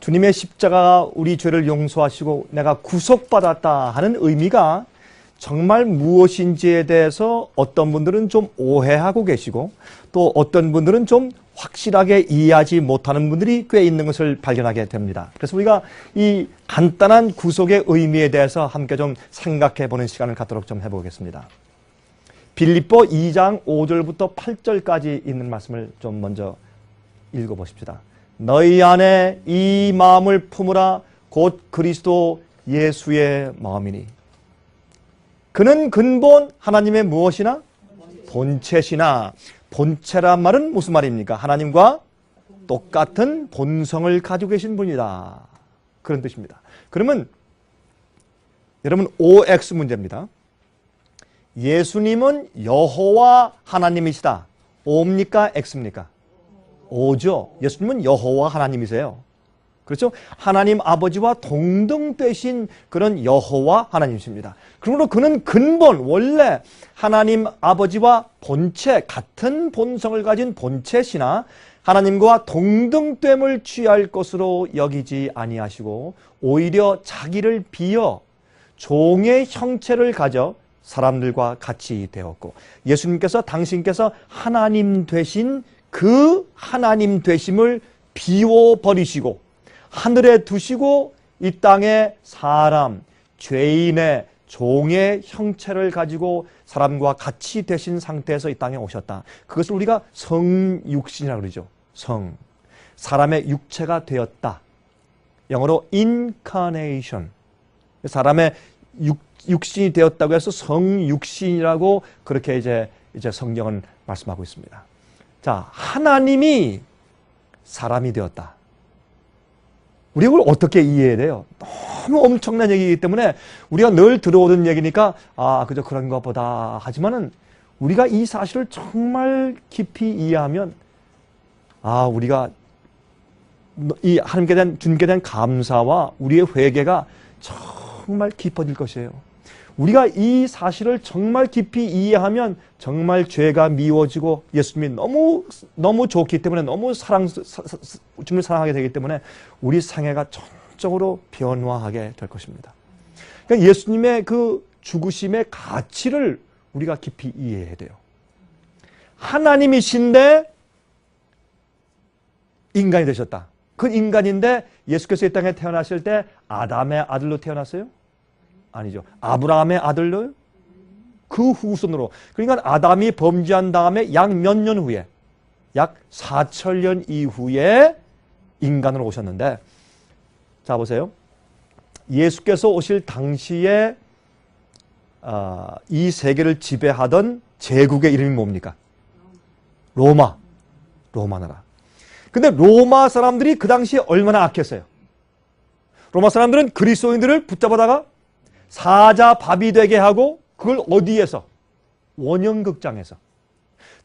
주님의 십자가가 우리 죄를 용서하시고 내가 구속받았다 하는 의미가 정말 무엇인지에 대해서 어떤 분들은 좀 오해하고 계시고 또 어떤 분들은 좀 확실하게 이해하지 못하는 분들이 꽤 있는 것을 발견하게 됩니다. 그래서 우리가 이 간단한 구속의 의미에 대해서 함께 좀 생각해 보는 시간을 갖도록 좀 해보겠습니다. 빌립보 2장 5절부터 8절까지 있는 말씀을 좀 먼저 읽어보십시다. 너희 안에 이 마음을 품으라 곧 그리스도 예수의 마음이니 그는 근본 하나님의 무엇이나 본체시나 본체란 말은 무슨 말입니까? 하나님과 똑같은 본성을 가지고 계신 분이다. 그런 뜻입니다. 그러면 여러분 OX 문제입니다. 예수님은 여호와 하나님이시다. O입니까? X입니까? O죠. 예수님은 여호와 하나님이세요. 그렇죠? 하나님 아버지와 동등되신 그런 여호와 하나님이십니다. 그러므로 그는 근본, 원래 하나님 아버지와 본체, 같은 본성을 가진 본체시나 하나님과 동등됨을 취할 것으로 여기지 아니하시고 오히려 자기를 비어 종의 형체를 가져 사람들과 같이 되었고 예수님께서 당신께서 하나님 되신 그 하나님 되심을 비워버리시고 하늘에 두시고 이 땅에 사람, 죄인의 종의 형체를 가지고 사람과 같이 되신 상태에서 이 땅에 오셨다. 그것을 우리가 성육신이라고 그러죠. 성. 사람의 육체가 되었다. 영어로 incarnation. 사람의 육신이 되었다고 해서 성육신이라고 그렇게 이제 성경은 말씀하고 있습니다. 자, 하나님이 사람이 되었다. 우리가 그걸 어떻게 이해해야 돼요? 너무 엄청난 얘기이기 때문에 우리가 늘 들어오던 얘기니까 그저 그런 것보다 하지만은 우리가 이 사실을 정말 깊이 이해하면 우리가 이 하나님께 대한 주님께 대한 감사와 우리의 회개가 정말 깊어질 것이에요. 우리가 이 사실을 정말 깊이 이해하면 정말 죄가 미워지고 예수님이 너무 좋기 때문에 너무 주님을 사랑하게 되기 때문에 우리 생애가 전적으로 변화하게 될 것입니다. 그러니까 예수님의 그 죽으심의 가치를 우리가 깊이 이해해야 돼요. 하나님이신데 인간이 되셨다. 그 인간인데 예수께서 이 땅에 태어나실 때 아담의 아들로 태어났어요? 아니죠. 아브라함의 아들로요? 그 후손으로. 그러니까 아담이 범죄한 다음에 약 몇 년 후에 약 4,000년 이후에 인간으로 오셨는데 자 보세요. 예수께서 오실 당시에 이 세계를 지배하던 제국의 이름이 뭡니까? 로마 나라. 근데 로마 사람들이 그 당시에 얼마나 악했어요. 로마 사람들은 그리스도인들을 붙잡아다가 사자 밥이 되게 하고 그걸 어디에서? 원형극장에서.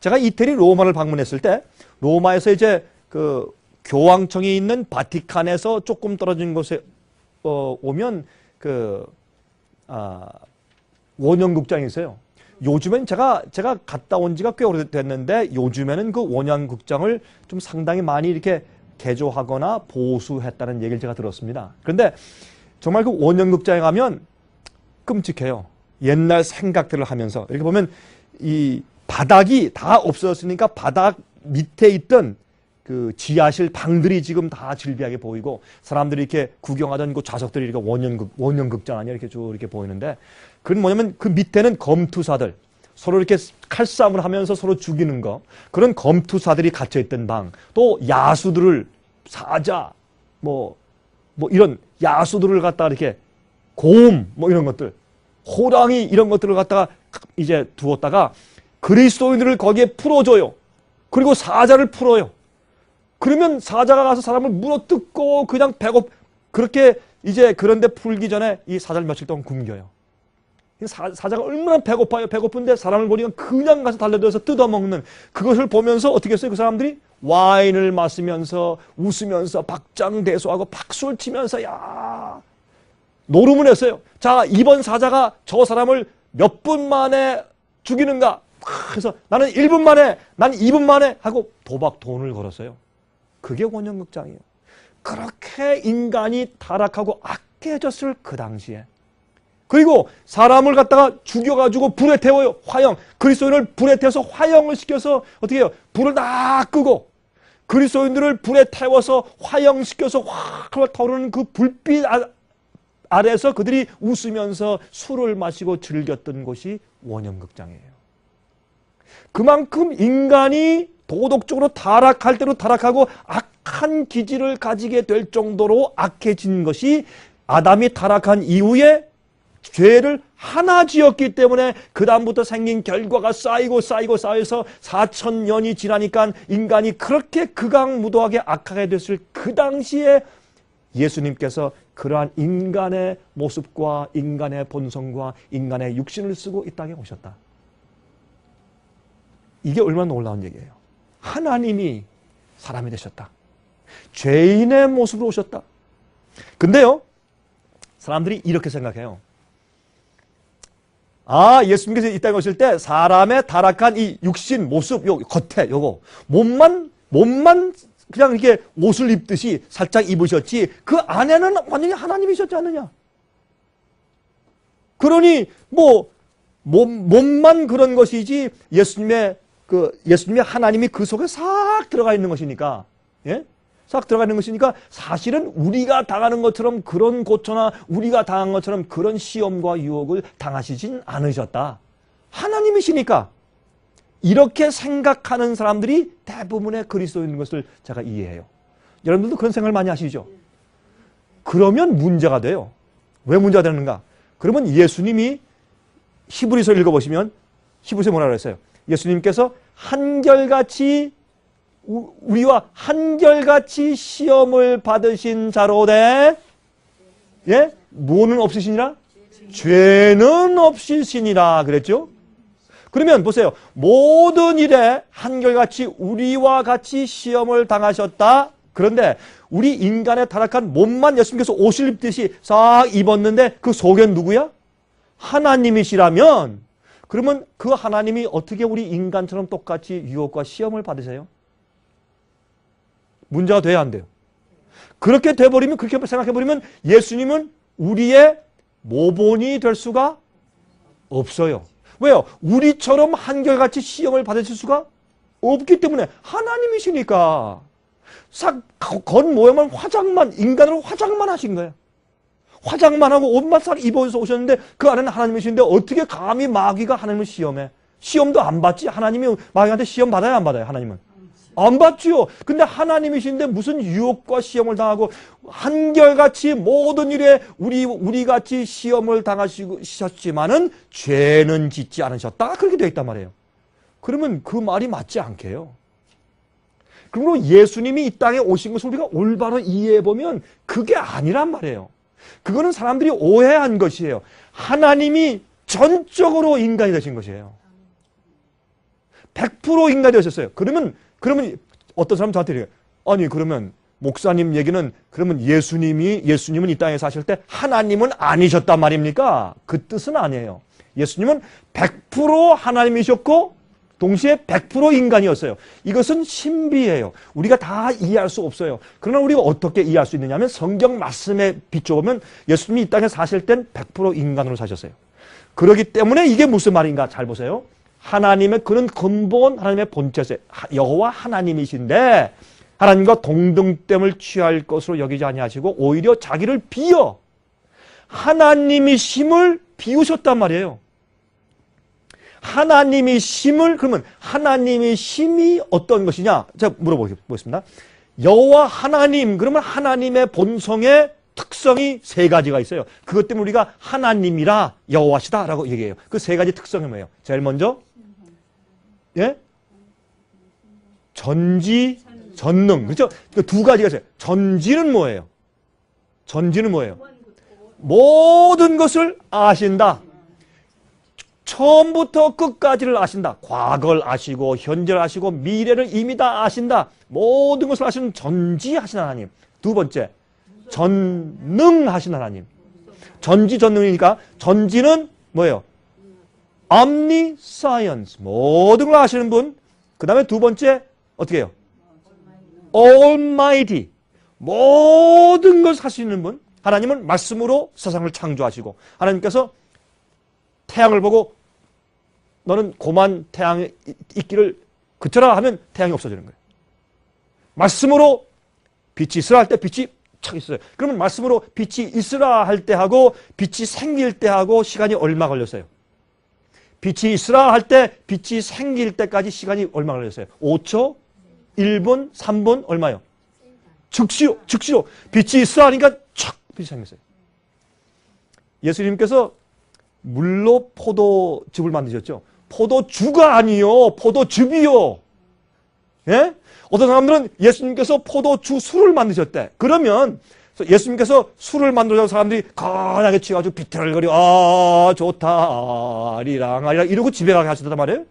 제가 이태리 로마를 방문했을 때 로마에서 이제 그 교황청이 있는 바티칸에서 조금 떨어진 곳에 오면 그 원형극장이 있어요. 요즘엔 제가 갔다 온 지가 꽤 오래됐는데 요즘에는 그 원형극장을 좀 상당히 많이 이렇게 개조하거나 보수했다는 얘기를 제가 들었습니다. 그런데 정말 그 원형극장에 가면 끔찍해요. 옛날 생각들을 하면서 이렇게 보면 이 바닥이 다 없어졌으니까 바닥 밑에 있던 그 지하실 방들이 지금 다 질비하게 보이고 사람들이 이렇게 구경하던 그 좌석들이 이렇게 원형극장 아니야 이렇게 쭉 이렇게 보이는데 그건 뭐냐면 그 밑에는 검투사들 서로 이렇게 칼싸움을 하면서 서로 죽이는 거 그런 검투사들이 갇혀 있던 방 또 야수들을 사자 뭐 이런 야수들을 갖다가 이렇게 곰 이런 것들 호랑이 이런 것들을 갖다가 이제 두었다가 그리스도인들을 거기에 풀어줘요. 그리고 사자를 풀어요. 그러면 사자가 가서 사람을 물어뜯고 그냥 그렇게 이제 그런데 풀기 전에 이 사자를 며칠 동안 굶겨요. 사자가 얼마나 배고파요. 배고픈데 사람을 보니까 그냥 가서 달려들어서 뜯어먹는 그것을 보면서 어떻게 했어요? 그 사람들이 와인을 마시면서 웃으면서 박장대소하고 박수를 치면서 노름을 했어요. 자, 이번 사자가 저 사람을 몇 분 만에 죽이는가? 그래서 나는 1분 만에, 난 2분 만에 하고 돈을 걸었어요. 그게 원형극장이에요. 그렇게 인간이 타락하고 악해졌을 그 당시에, 그리고 사람을 갖다가 죽여가지고 불에 태워요. 화형. 그리스도인을 불에 태워서 화형을 시켜서 어떻게 해요? 불을 다 끄고 그리스도인들을 불에 태워서 화형시켜서 확 타오르는 그 불빛 아래서 그들이 웃으면서 술을 마시고 즐겼던 곳이 원형극장이에요. 그만큼 인간이 도덕적으로 타락할 대로 타락하고 악한 기질을 가지게 될 정도로 악해진 것이 아담이 타락한 이후에 죄를 하나 지었기 때문에 그 다음부터 생긴 결과가 쌓여서 4,000년이 지나니까 인간이 그렇게 극악무도하게 악하게 됐을 그 당시에 예수님께서 그러한 인간의 모습과 인간의 본성과 인간의 육신을 쓰고 이 땅에 오셨다. 이게 얼마나 놀라운 얘기예요. 하나님이 사람이 되셨다. 죄인의 모습으로 오셨다. 근데요, 사람들이 이렇게 생각해요. 예수님께서 이 땅에 오실 때 사람의 타락한 이 육신 모습, 요 겉에 요거 몸만 그냥 이렇게 옷을 입듯이 살짝 입으셨지 그 안에는 완전히 하나님이셨지 않느냐. 그러니 뭐 몸만 그런 것이지 예수님의 하나님이 그 속에 싹 들어가 있는 것이니까, 예? 싹 들어가 있는 것이니까 사실은 우리가 당하는 것처럼 그런 고초나 우리가 당한 것처럼 그런 시험과 유혹을 당하시진 않으셨다. 하나님이시니까. 이렇게 생각하는 사람들이 대부분의 그리스도인인 것을 제가 이해해요. 여러분들도 그런 생각을 많이 하시죠? 그러면 문제가 돼요. 왜 문제가 되는가? 그러면 예수님이 히브리서 읽어보시면 히브리서에 뭐라고 했어요? 예수님께서 한결같이 우리와 한결같이 시험을 받으신 자로되, 예? 뭐는 없으시니라? 죄는 없으시니라 그랬죠? 그러면 보세요. 모든 일에 한결같이 우리와 같이 시험을 당하셨다. 그런데 우리 인간의 타락한 몸만 예수님께서 옷을 입듯이 싹 입었는데 그 속엔 누구야? 하나님이시라면, 그러면 그 하나님이 어떻게 우리 인간처럼 똑같이 유혹과 시험을 받으세요? 문제가 돼야 안 돼요. 그렇게 돼버리면, 그렇게 생각해버리면 예수님은 우리의 모본이 될 수가 없어요. 왜요? 우리처럼 한결같이 시험을 받으실 수가 없기 때문에 하나님이시니까. 싹 겉모양만 화장만, 인간으로 화장만 하신 거예요. 화장만 하고 옷만 싹 입어서 오셨는데 그 안에는 하나님이신데 어떻게 감히 마귀가 하나님을 시험해? 시험도 안 받지. 하나님이 마귀한테 시험 받아요, 안 받아요? 하나님은 안 받지요. 근데 하나님이신데 무슨 유혹과 시험을 당하고 한결같이 모든 일에 우리 같이 시험을 당하셨지만은 죄는 짓지 않으셨다. 그렇게 되어 있단 말이에요. 그러면 그 말이 맞지 않게요. 그러므로 예수님이 이 땅에 오신 것을 우리가 올바로 이해해 보면 그게 아니란 말이에요. 그거는 사람들이 오해한 것이에요. 하나님이 전적으로 인간이 되신 것이에요. 100% 인간이 되셨어요. 그러면 어떤 사람 저한테 이래요. 아니 그러면 목사님 얘기는 그러면 예수님은 이 땅에 사실 때 하나님은 아니셨단 말입니까? 그 뜻은 아니에요. 예수님은 100% 하나님이셨고 동시에 100% 인간이었어요. 이것은 신비예요. 우리가 다 이해할 수 없어요. 그러나 우리가 어떻게 이해할 수 있느냐 하면 성경 말씀에 비춰보면 예수님이 이 땅에 사실 땐 100% 인간으로 사셨어요. 그렇기 때문에 이게 무슨 말인가 잘 보세요. 하나님의 그는 근본 하나님의 본체세 여호와 하나님이신데 하나님과 동등됨을 취할 것으로 여기지 아니하시고 오히려 자기를 비어 하나님이심을 비우셨단 말이에요. 하나님이 심을, 그러면 하나님의 심이 어떤 것이냐? 제가 물어보겠습니다. 여호와 하나님, 그러면 하나님의 본성의 특성이 세 가지가 있어요. 그것 때문에 우리가 하나님이라 여호와시다 라고 얘기해요. 그 세 가지 특성이 뭐예요? 제일 먼저, 예? 전지, 전능. 그렇죠? 그 두 가지가 있어요. 전지는 뭐예요? 전지는 뭐예요? 모든 것을 아신다. 처음부터 끝까지를 아신다. 과거를 아시고 현재를 아시고 미래를 이미 다 아신다. 모든 것을 아시는 전지하신 하나님. 두 번째, 전능하신 하나님. 전지전능이니까 전지는 뭐예요? omniscience. 모든 걸 아시는 분. 그 다음에 두 번째 어떻게 해요? almighty. 모든 걸 살 수 있는 분. 하나님은 말씀으로 세상을 창조하시고 하나님께서 태양을 보고 너는 고만 태양에 있기를 그쳐라 하면 태양이 없어지는 거예요. 말씀으로 빛이 있으라 할 때 빛이 착 있어요. 그러면 말씀으로 빛이 있으라 할 때 하고 빛이 생길 때 하고 시간이 얼마 걸렸어요? 빛이 있으라 할 때 빛이 생길 때까지 시간이 얼마 걸렸어요? 5초? 1분? 3분? 얼마요? 즉시요. 빛이 있으라 하니까 촥 빛이 생겼어요. 예수님께서 물로 포도즙을 만드셨죠. 포도주가 아니요. 포도즙이요. 예? 어떤 사람들은 예수님께서 포도주 술을 만드셨대. 그러면 예수님께서 술을 만들어서 사람들이 강하게 취해가지고 비틀거리고 아 좋다 아리랑 이러고 집에 가게 하셨단 말이에요.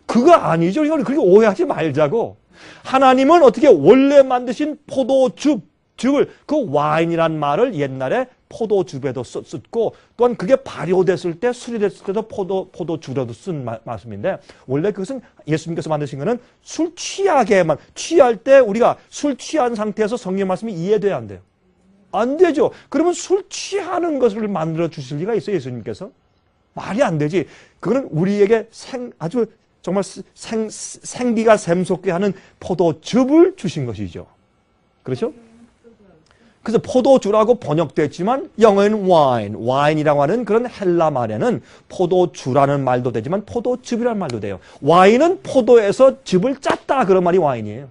그거 아니죠. 이걸 그렇게 오해하지 말자고. 하나님은 어떻게 원래 만드신 포도즙을 그 와인이란 말을 옛날에 포도즙에도 썼고 또한 그게 발효됐을 때 술이 됐을 때도 포도주로도 쓴 말씀인데 원래 그것은 예수님께서 만드신 거는 술 취하게만 취할 때 우리가 술 취한 상태에서 성경 말씀이 이해돼야 안 돼요. 안 되죠. 그러면 술 취하는 것을 만들어 주실 리가 있어요, 예수님께서? 말이 안 되지. 그거는 우리에게 아주 정말 생기가 샘솟게 하는 포도즙을 주신 것이죠. 그렇죠? 그래서 포도주라고 번역됐지만 영어에는 와인이라고 하는 그런 헬라 말에는 포도주라는 말도 되지만 포도즙이라는 말도 돼요. 와인은 포도에서 즙을 짰다 그런 말이 와인이에요.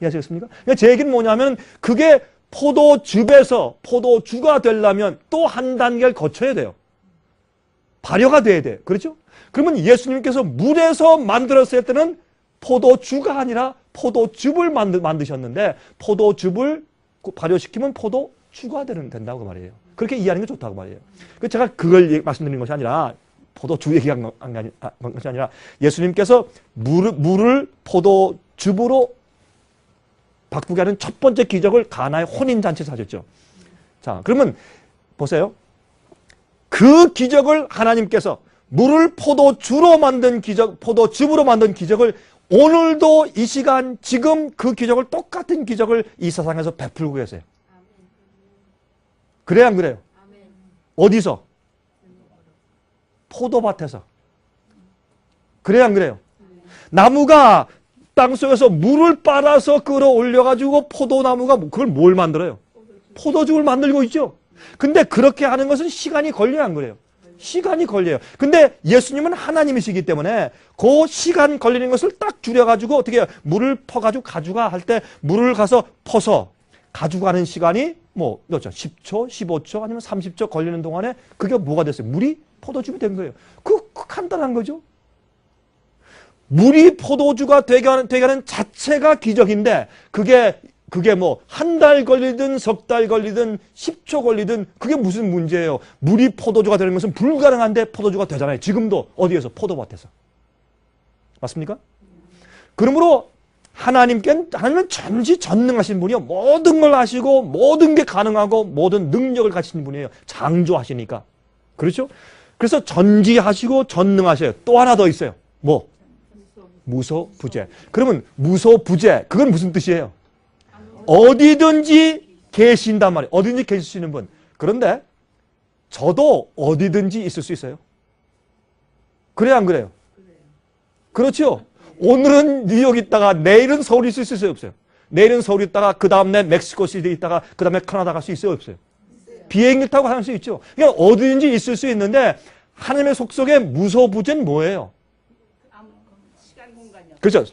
이해하시겠습니까? 그러니까 제 얘기는 뭐냐면 그게 포도즙에서 포도주가 되려면 또 한 단계를 거쳐야 돼요. 발효가 돼야 돼요. 그렇죠? 그러면 예수님께서 물에서 만들었을 때는 포도주가 아니라 포도즙을 만드셨는데 포도즙을 발효시키면 포도주가 된다고 말이에요. 그렇게 이해하는 게 좋다고 말이에요. 제가 그걸 말씀드리는 것이 아니라 포도주 얘기한 것이 아니라 예수님께서 물을 포도즙으로 바꾸게 하는 첫 번째 기적을 가나의 혼인잔치에서 하셨죠. 자, 그러면 보세요. 그 기적을 하나님께서 물을 포도주로 만든 기적, 포도즙으로 만든 기적을 오늘도 이 시간 지금 그 기적을 똑같은 기적을 이 세상에서 베풀고 계세요. 그래요 안 그래요? 어디서? 포도밭에서. 그래요 안 그래요? 나무가 땅속에서 물을 빨아서 끌어올려가지고 포도나무가 그걸 뭘 만들어요? 포도즙을 만들고 있죠. 근데 그렇게 하는 것은 시간이 걸려요 안 그래요? 시간이 걸려요. 근데 예수님은 하나님이시기 때문에 그 시간 걸리는 것을 딱 줄여가지고 어떻게 해요? 물을 퍼가지고 가져가 할 때 물을 가서 퍼서 가져가는 시간이 뭐 10초, 15초 아니면 30초 걸리는 동안에 그게 뭐가 됐어요? 물이 포도즙이 된 거예요. 그 간단한 거죠. 물이 포도주가 되게 하는 자체가 기적인데 그게 뭐 한 달 걸리든 석 달 걸리든 10초 걸리든 그게 무슨 문제예요. 물이 포도주가 되는 것은 불가능한데 포도주가 되잖아요. 지금도 어디에서? 포도밭에서. 맞습니까? 그러므로 하나님은 전지전능하신 분이요. 모든 걸 하시고 모든 게 가능하고 모든 능력을 가지신 분이에요. 창조하시니까. 그렇죠? 그래서 전지하시고 전능하셔요. 또 하나 더 있어요. 뭐? 무소부재. 그러면 무소부재. 그건 무슨 뜻이에요? 어디든지 계신단 말이에요. 어디든지 계실 수 있는 분. 그런데 저도 어디든지 있을 수 있어요. 그래요 안 그래요? 그렇죠. 오늘은 뉴욕 있다가 내일은 서울 있을 수 있어요 없어요? 내일은 서울 있다가 그 다음날 멕시코시티 있다가 그 다음에 캐나다 갈 수 있어요 없어요? 비행기 타고 갈 수 있죠. 그러니까 어디든지 있을 수 있는데 하나님의 속속에 무소부재는 뭐예요? 그렇죠.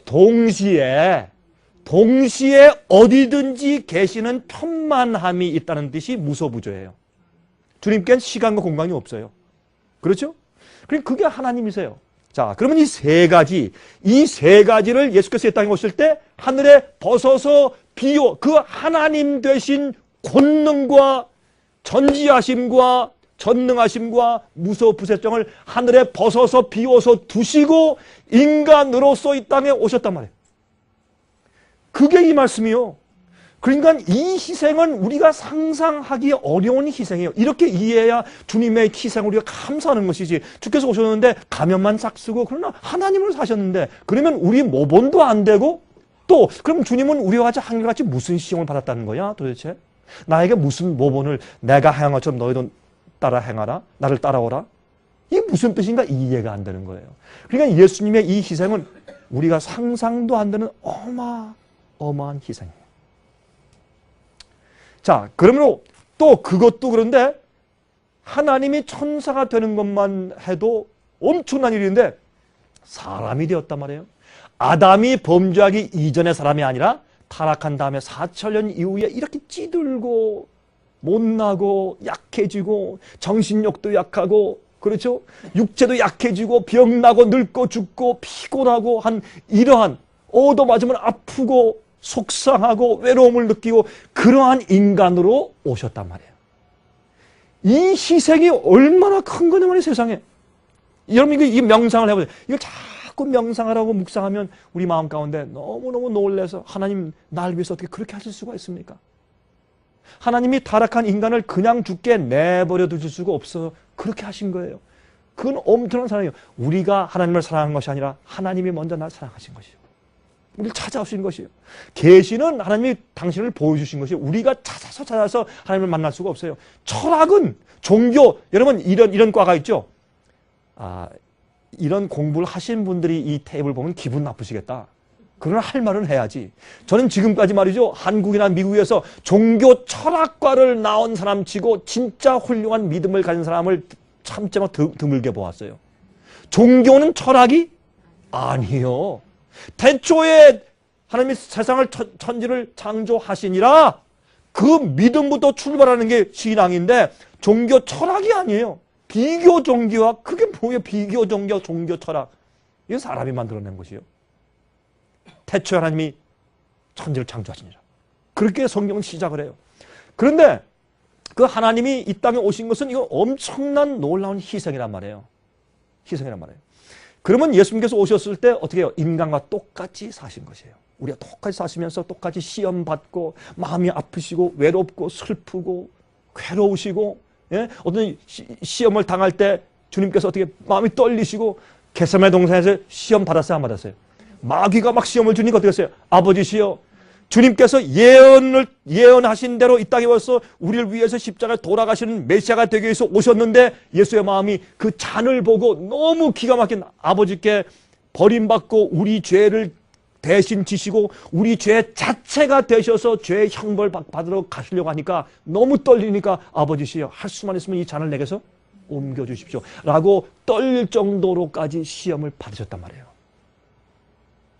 동시에 어디든지 계시는 편만함이 있다는 뜻이 무소부재예요. 주님께는 시간과 공간이 없어요. 그렇죠? 그러니까 그게 하나님이세요. 자, 그러면 이 세 가지를 예수께서 이 땅에 오실 때 하늘에 벗어서 그 하나님 되신 권능과 전지하심과 전능하심과 무소부재성을 하늘에 벗어서 비워서 두시고 인간으로서 이 땅에 오셨단 말이에요. 그게 이 말씀이요. 그러니까 이 희생은 우리가 상상하기 어려운 희생이에요. 이렇게 이해해야 주님의 희생을 우리가 감사하는 것이지. 주께서 오셨는데 가면만 싹 쓰고 그러나 하나님을 사셨는데 그러면 우리 모본도 안 되고 또 그럼 주님은 우리와 같이 한결같이 무슨 시험을 받았다는 거야 도대체? 나에게 무슨 모본을 내가 행한 것처럼 너희도 따라 행하라? 나를 따라오라? 이게 무슨 뜻인가 이해가 안 되는 거예요. 그러니까 예수님의 이 희생은 우리가 상상도 안 되는 어마어마한 희생이에요. 자, 그러므로 또 그것도 그런데 하나님이 천사가 되는 것만 해도 엄청난 일인데 사람이 되었단 말이에요. 아담이 범죄하기 이전의 사람이 아니라 타락한 다음에 4,000년 이후에 이렇게 찌들고 못나고 약해지고 정신력도 약하고 그렇죠? 육체도 약해지고 병나고 늙고 죽고 피곤하고 한 이러한 얻어맞으면 아프고 속상하고 외로움을 느끼고 그러한 인간으로 오셨단 말이에요. 이 희생이 얼마나 큰 거냐 말이에요, 세상에. 여러분 이 명상을 해보세요. 이걸 자꾸 명상하라고 묵상하면 우리 마음 가운데 너무너무 놀라서 하나님 날 위해서 어떻게 그렇게 하실 수가 있습니까? 하나님이 타락한 인간을 그냥 죽게 내버려 두실 수가 없어서 그렇게 하신 거예요. 그건 엄청난 사랑이에요. 우리가 하나님을 사랑한 것이 아니라 하나님이 먼저 날 사랑하신 것이에요. 우리를 찾아오신 것이에요. 계시는 하나님이 당신을 보여주신 것이에요. 우리가 찾아서 하나님을 만날 수가 없어요. 철학은 종교, 여러분 이런 과가 있죠. 이런 공부를 하신 분들이 이 테이블 보면 기분 나쁘시겠다. 그러나 할 말은 해야지. 저는 지금까지 말이죠. 한국이나 미국에서 종교 철학과를 나온 사람 치고 진짜 훌륭한 믿음을 가진 사람을 참 드물게 보았어요. 종교는 철학이 아니에요. 태초에 하나님이 세상을 천지를 창조하시니라 그 믿음부터 출발하는 게 신앙인데 종교 철학이 아니에요. 비교 종교와 그게 뭐예요? 비교 종교, 종교 철학. 이건 사람이 만들어낸 것이에요. 태초에 하나님이 천지를 창조하시니라. 그렇게 성경은 시작을 해요. 그런데 그 하나님이 이 땅에 오신 것은 이거 엄청난 놀라운 희생이란 말이에요. 희생이란 말이에요. 그러면 예수님께서 오셨을 때 어떻게 해요? 인간과 똑같이 사신 것이에요. 우리가 똑같이 사시면서 똑같이 시험받고 마음이 아프시고 외롭고 슬프고 괴로우시고 예? 어떤 시험을 당할 때 주님께서 어떻게 마음이 떨리시고 겟세마네 동산에서 시험 받았어요? 안 받았어요? 마귀가 막 시험을 주니까 어떻게 했어요? 아버지시여 주님께서 예언하신 대로 이 땅에 와서 우리를 위해서 십자가에 돌아가시는 메시아가 되기 위해서 오셨는데 예수의 마음이 그 잔을 보고 너무 기가 막힌 아버지께 버림받고 우리 죄를 대신 지시고 우리 죄 자체가 되셔서 죄의 형벌 받으러 가시려고 하니까 너무 떨리니까 아버지시여 할 수만 있으면 이 잔을 내게서 옮겨주십시오 라고 떨릴 정도로까지 시험을 받으셨단 말이에요.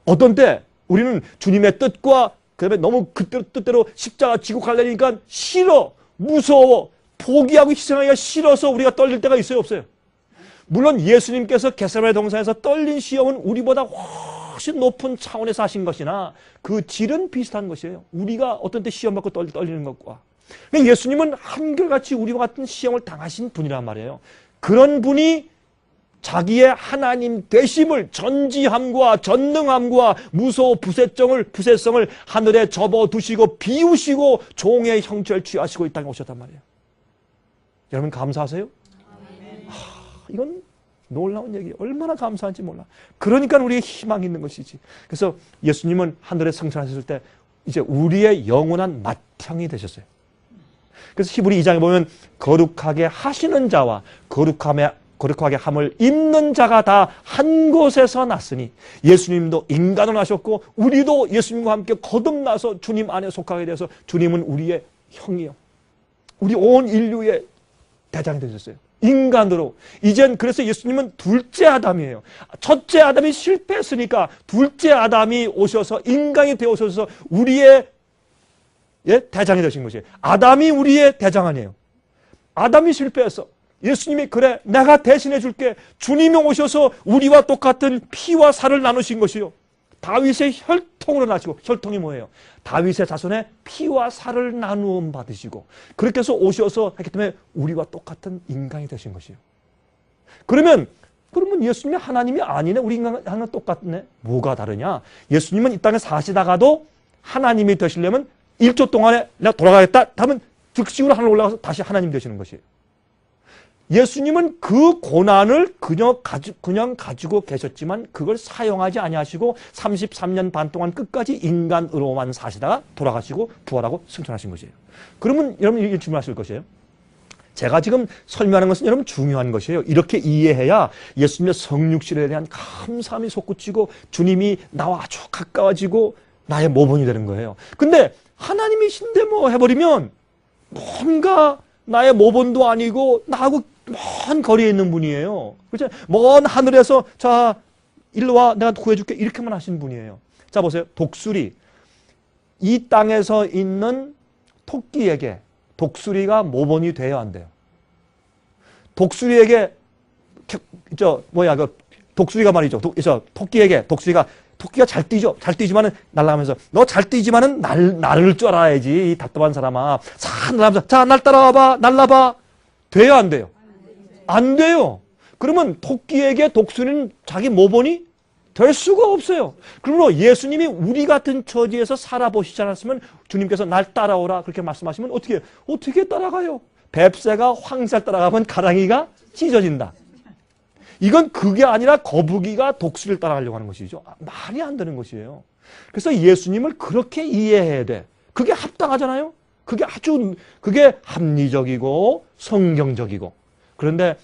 어떤 때 우리는 주님의 뜻과 그다음에 너무 그때로 뜻대로 십자가 지고 가려니까 싫어, 무서워, 포기하고 희생하기가 싫어서 우리가 떨릴 때가 있어요, 없어요? 물론 예수님께서 겟세마네 동산에서 떨린 시험은 우리보다 훨씬 높은 차원에서 하신 것이나 그 질은 비슷한 것이에요. 우리가 어떤 때 시험 받고 떨리는 것과. 예수님은 한결같이 우리와 같은 시험을 당하신 분이란 말이에요. 그런 분이 자기의 하나님 되심을 전지함과 전능함과 무소 부세성을 하늘에 접어두시고 비우시고 종의 형체를 취하시고 이 땅에 오셨단 말이에요. 여러분 감사하세요? 이건 놀라운 얘기예요. 얼마나 감사한지 몰라. 그러니까 우리의 희망이 있는 것이지. 그래서 예수님은 하늘에 승천하셨을 때 이제 우리의 영원한 맏형이 되셨어요. 그래서 히브리 2장에 보면 거룩하게 하시는 자와 거룩하게 함을 입는 자가 다 한 곳에서 났으니 예수님도 인간을 하셨고 우리도 예수님과 함께 거듭나서 주님 안에 속하게 돼서 주님은 우리의 형이요. 우리 온 인류의 대장이 되셨어요. 인간으로. 이젠 그래서 예수님은 둘째 아담이에요. 첫째 아담이 실패했으니까 둘째 아담이 오셔서 인간이 되어서 우리의 대장이 되신 것이에요. 아담이 우리의 대장 아니에요. 아담이 실패했어. 예수님이 그래 내가 대신해 줄게. 주님이 오셔서 우리와 똑같은 피와 살을 나누신 것이요. 다윗의 혈통으로 나시고 혈통이 뭐예요? 다윗의 자손의 피와 살을 나누음 받으시고 그렇게 해서 오셔서 했기 때문에 우리와 똑같은 인간이 되신 것이에요. 그러면 예수님이 하나님이 아니네. 우리 인간은 똑같네. 뭐가 다르냐? 예수님은 이 땅에 사시다가도 하나님이 되시려면 1초 동안에 내가 돌아가겠다 하면 즉시로 하늘 올라가서 다시 하나님 되시는 것이에요. 예수님은 그 고난을 그냥 가지고 계셨지만 그걸 사용하지 아니하시고 33년 반 동안 끝까지 인간으로만 사시다가 돌아가시고 부활하고 승천하신 것이에요. 그러면 여러분 이렇게 질문하실 것이에요. 제가 지금 설명하는 것은 여러분 중요한 것이에요. 이렇게 이해해야 예수님의 성육신에 대한 감사함이 솟구치고 주님이 나와 아주 가까워지고 나의 모범이 되는 거예요. 근데 하나님이신데 뭐 해버리면 뭔가 나의 모범도 아니고 나하고 먼 거리에 있는 분이에요. 그렇죠? 먼 하늘에서 자 일로 와 내가 구해줄게 이렇게만 하신 분이에요. 자 보세요. 독수리. 이 땅에서 있는 토끼에게 독수리가 모범이 돼야 안 돼요. 독수리에게 독수리가 말이죠. 토끼에게 토끼가 잘 뛰죠. 잘 뛰지만은 날아가면서 너 잘 뛰지만은 날을 줄 알아야지 이 답답한 사람아. 자 날아가면서 자 날 따라와봐 날라봐 돼요 안 돼요? 안 돼요. 그러면 토끼에게 독수리는 자기 모범이 될 수가 없어요. 그러므로 예수님이 우리 같은 처지에서 살아보시지 않았으면 주님께서 날 따라오라 그렇게 말씀하시면 어떻게 따라가요? 뱁새가 황새를 따라가면 가랑이가 찢어진다. 이건 그게 아니라 거북이가 독수리를 따라가려고 하는 것이죠. 말이 안 되는 것이에요. 그래서 예수님을 그렇게 이해해야 돼. 그게 합당하잖아요. 그게 합리적이고 성경적이고. 그런데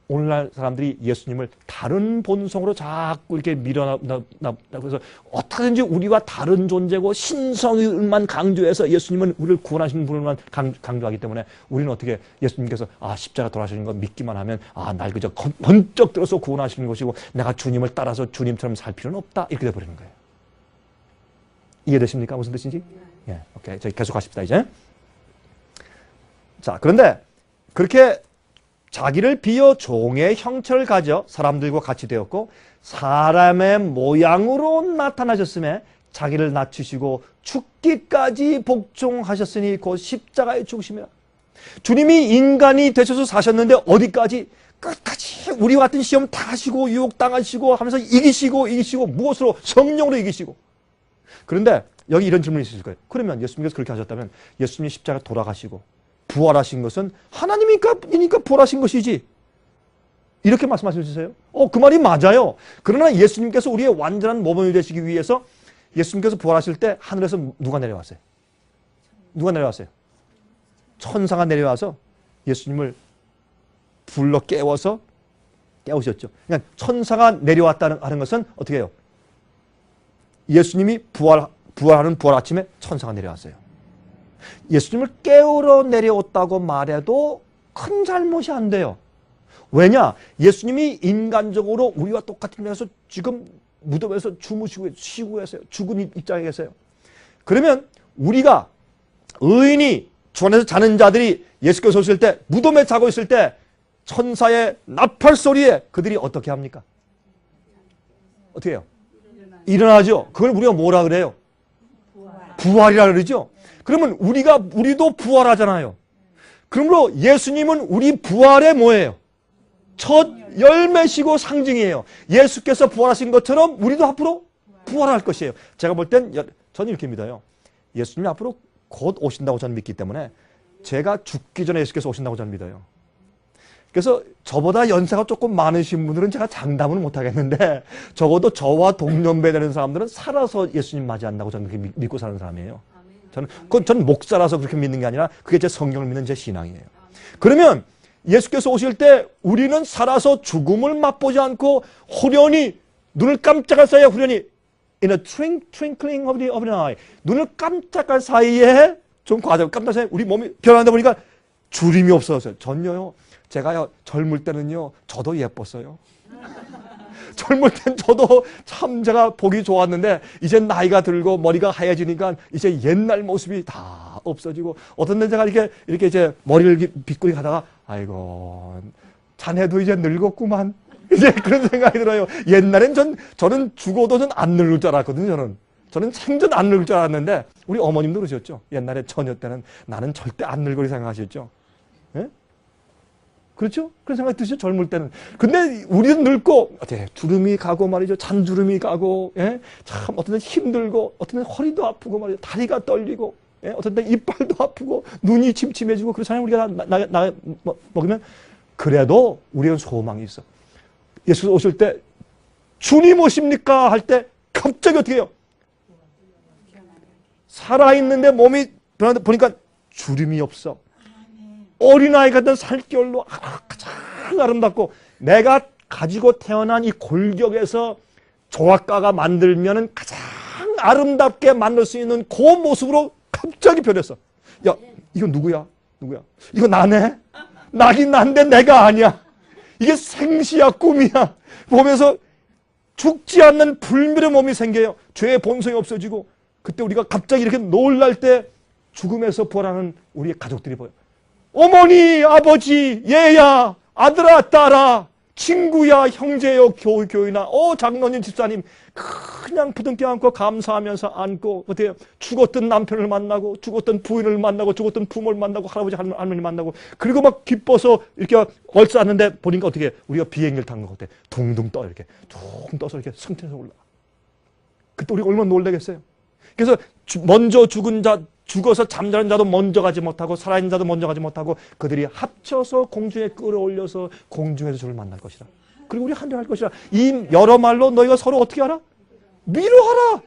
오늘날 사람들이 예수님을 다른 본성으로 자꾸 이렇게 그래서 어떻게든지 우리와 다른 존재고 신성을만 강조해서 예수님은 우리를 구원하시는 분을만 강조하기 때문에 우리는 어떻게 예수님께서 십자가 돌아가시는 거 믿기만 하면 날 그저 번쩍 들어서 구원하시는 것이고 내가 주님을 따라서 주님처럼 살 필요는 없다 이렇게 돼버리는 거예요. 이해되십니까? 무슨 뜻인지? 예, 오케이. 저희 계속하십시다 이제. 자, 그런데 그렇게 자기를 비어 종의 형체를 가져 사람들과 같이 되었고 사람의 모양으로 나타나셨음에 자기를 낮추시고 죽기까지 복종하셨으니 곧 십자가에 죽으시며 주님이 인간이 되셔서 사셨는데 어디까지? 끝까지 우리와 같은 시험 당하시고 유혹당하시고 하면서 이기시고 무엇으로? 성령으로 이기시고. 그런데 여기 이런 질문이 있으실 거예요. 그러면 예수님께서 그렇게 하셨다면 예수님이 십자가에 돌아가시고 부활하신 것은 하나님이니까 부활하신 것이지. 이렇게 말씀하실 수 있어요? 그 말이 맞아요. 그러나 예수님께서 우리의 완전한 모범이 되시기 위해서 예수님께서 부활하실 때 하늘에서 누가 내려왔어요? 누가 내려왔어요? 천사가 내려와서 예수님을 불러 깨우셨죠. 그러니까 천사가 내려왔다는 하는 것은 어떻게 해요? 예수님이 부활하는 부활 아침에 천사가 내려왔어요. 예수님을 깨우러 내려왔다고 말해도 큰 잘못이 안 돼요. 왜냐? 예수님이 인간적으로 우리와 똑같은 면에서 지금 무덤에서 주무시고 쉬고 계세요. 죽은 입장에 계세요. 그러면 우리가 의인이 주 안에서 자는 자들이 예수께서 오실 때 무덤에 자고 있을 때 천사의 나팔 소리에 그들이 어떻게 합니까? 어떻게 해요? 일어나죠. 그걸 우리가 뭐라 그래요? 부활이라 그러죠. 그러면 우리도 부활하잖아요. 그러므로 예수님은 우리 부활의 뭐예요? 첫 열매시고 상징이에요. 예수께서 부활하신 것처럼 우리도 앞으로 부활할 것이에요. 제가 볼 땐 저는 이렇게 믿어요. 예수님이 앞으로 곧 오신다고 저는 믿기 때문에 제가 죽기 전에 예수께서 오신다고 저는 믿어요. 그래서 저보다 연세가 조금 많으신 분들은 제가 장담은 못하겠는데 적어도 저와 동년배 되는 사람들은 살아서 예수님 맞이한다고 저는 그렇게 믿고 사는 사람이에요. 저는 목사라서 그렇게 믿는 게 아니라 그게 제 성경을 믿는 제 신앙이에요. 그러면 예수께서 오실 때 우리는 살아서 죽음을 맛보지 않고 후련히 눈을 깜짝할 사이에 후련히 in a twinkling of an eye 눈을 깜짝할 사이에 좀 과정 깜짝 사이에 우리 몸이 변하다 보니까 주림이 없어졌어요. 전혀요. 제가요 젊을 때는요 저도 예뻤어요. 젊을 땐 저도 참 제가 보기 좋았는데 이제 나이가 들고 머리가 하얘지니까 이제 옛날 모습이 다 없어지고 어떤 날 제가 이렇게 이제 머리를 빗고리 가다가 아이고 자네도 이제 늙었구만 이제 그런 생각이 들어요. 옛날엔 저는 죽어도 안 늙을 줄 알았거든요. 저는 생전 안 늙을 줄 알았는데 우리 어머님도 그러셨죠. 옛날에 처녀 때는 나는 절대 안 늙으리 생각하셨죠. 예? 그렇죠? 그런 생각이 드시죠? 젊을 때는. 근데 우리는 늙고 주름이 가고 말이죠. 잔주름이 가고 참 어떤 때 힘들고 어떤 때 허리도 아프고 말이죠. 다리가 떨리고 어떤 때 이빨도 아프고 눈이 침침해지고 그렇잖아요. 우리가 먹으면 그래도 우리는 소망이 있어. 예수 오실 때 주님 오십니까? 할 때 갑자기 어떻게 해요? 살아있는데 몸이 변하는데 보니까 주름이 없어. 어린아이 같은 살결로 가장 아름답고 내가 가지고 태어난 이 골격에서 조각가가 만들면은 가장 아름답게 만들 수 있는 그 모습으로 갑자기 변했어. 야, 이거 누구야? 누구야? 이거 나네? 나긴 난데 내가 아니야. 이게 생시야, 꿈이야. 보면서 죽지 않는 불멸의 몸이 생겨요. 죄의 본성이 없어지고 그때 우리가 갑자기 이렇게 놀랄 때 죽음에서 부활하는 우리의 가족들이 보여. 어머니, 아버지, 얘야, 아들아, 딸아, 친구야, 형제요, 교인아, 장로님, 집사님, 그냥 부둥켜 안고 감사하면서 안고, 어때요? 죽었던 남편을 만나고, 죽었던 부인을 만나고, 죽었던 부모를 만나고, 할아버지, 할머니 만나고, 그리고 막 기뻐서 이렇게 얼싸는데 보니까 어떻게, 우리가 비행기를 탄 것 같아. 둥둥 떠, 이렇게. 둥 떠서 이렇게 승천해서 올라. 그때 우리가 얼마나 놀라겠어요? 그래서 먼저 죽은 자, 죽어서 잠자는 자도 먼저 가지 못하고 살아있는 자도 먼저 가지 못하고 그들이 합쳐서 공중에 끌어올려서 공중에서 주를 만날 것이라. 그리고 우리 한정할 것이라. 이 여러 말로 너희가 서로 어떻게 하라? 위로하라.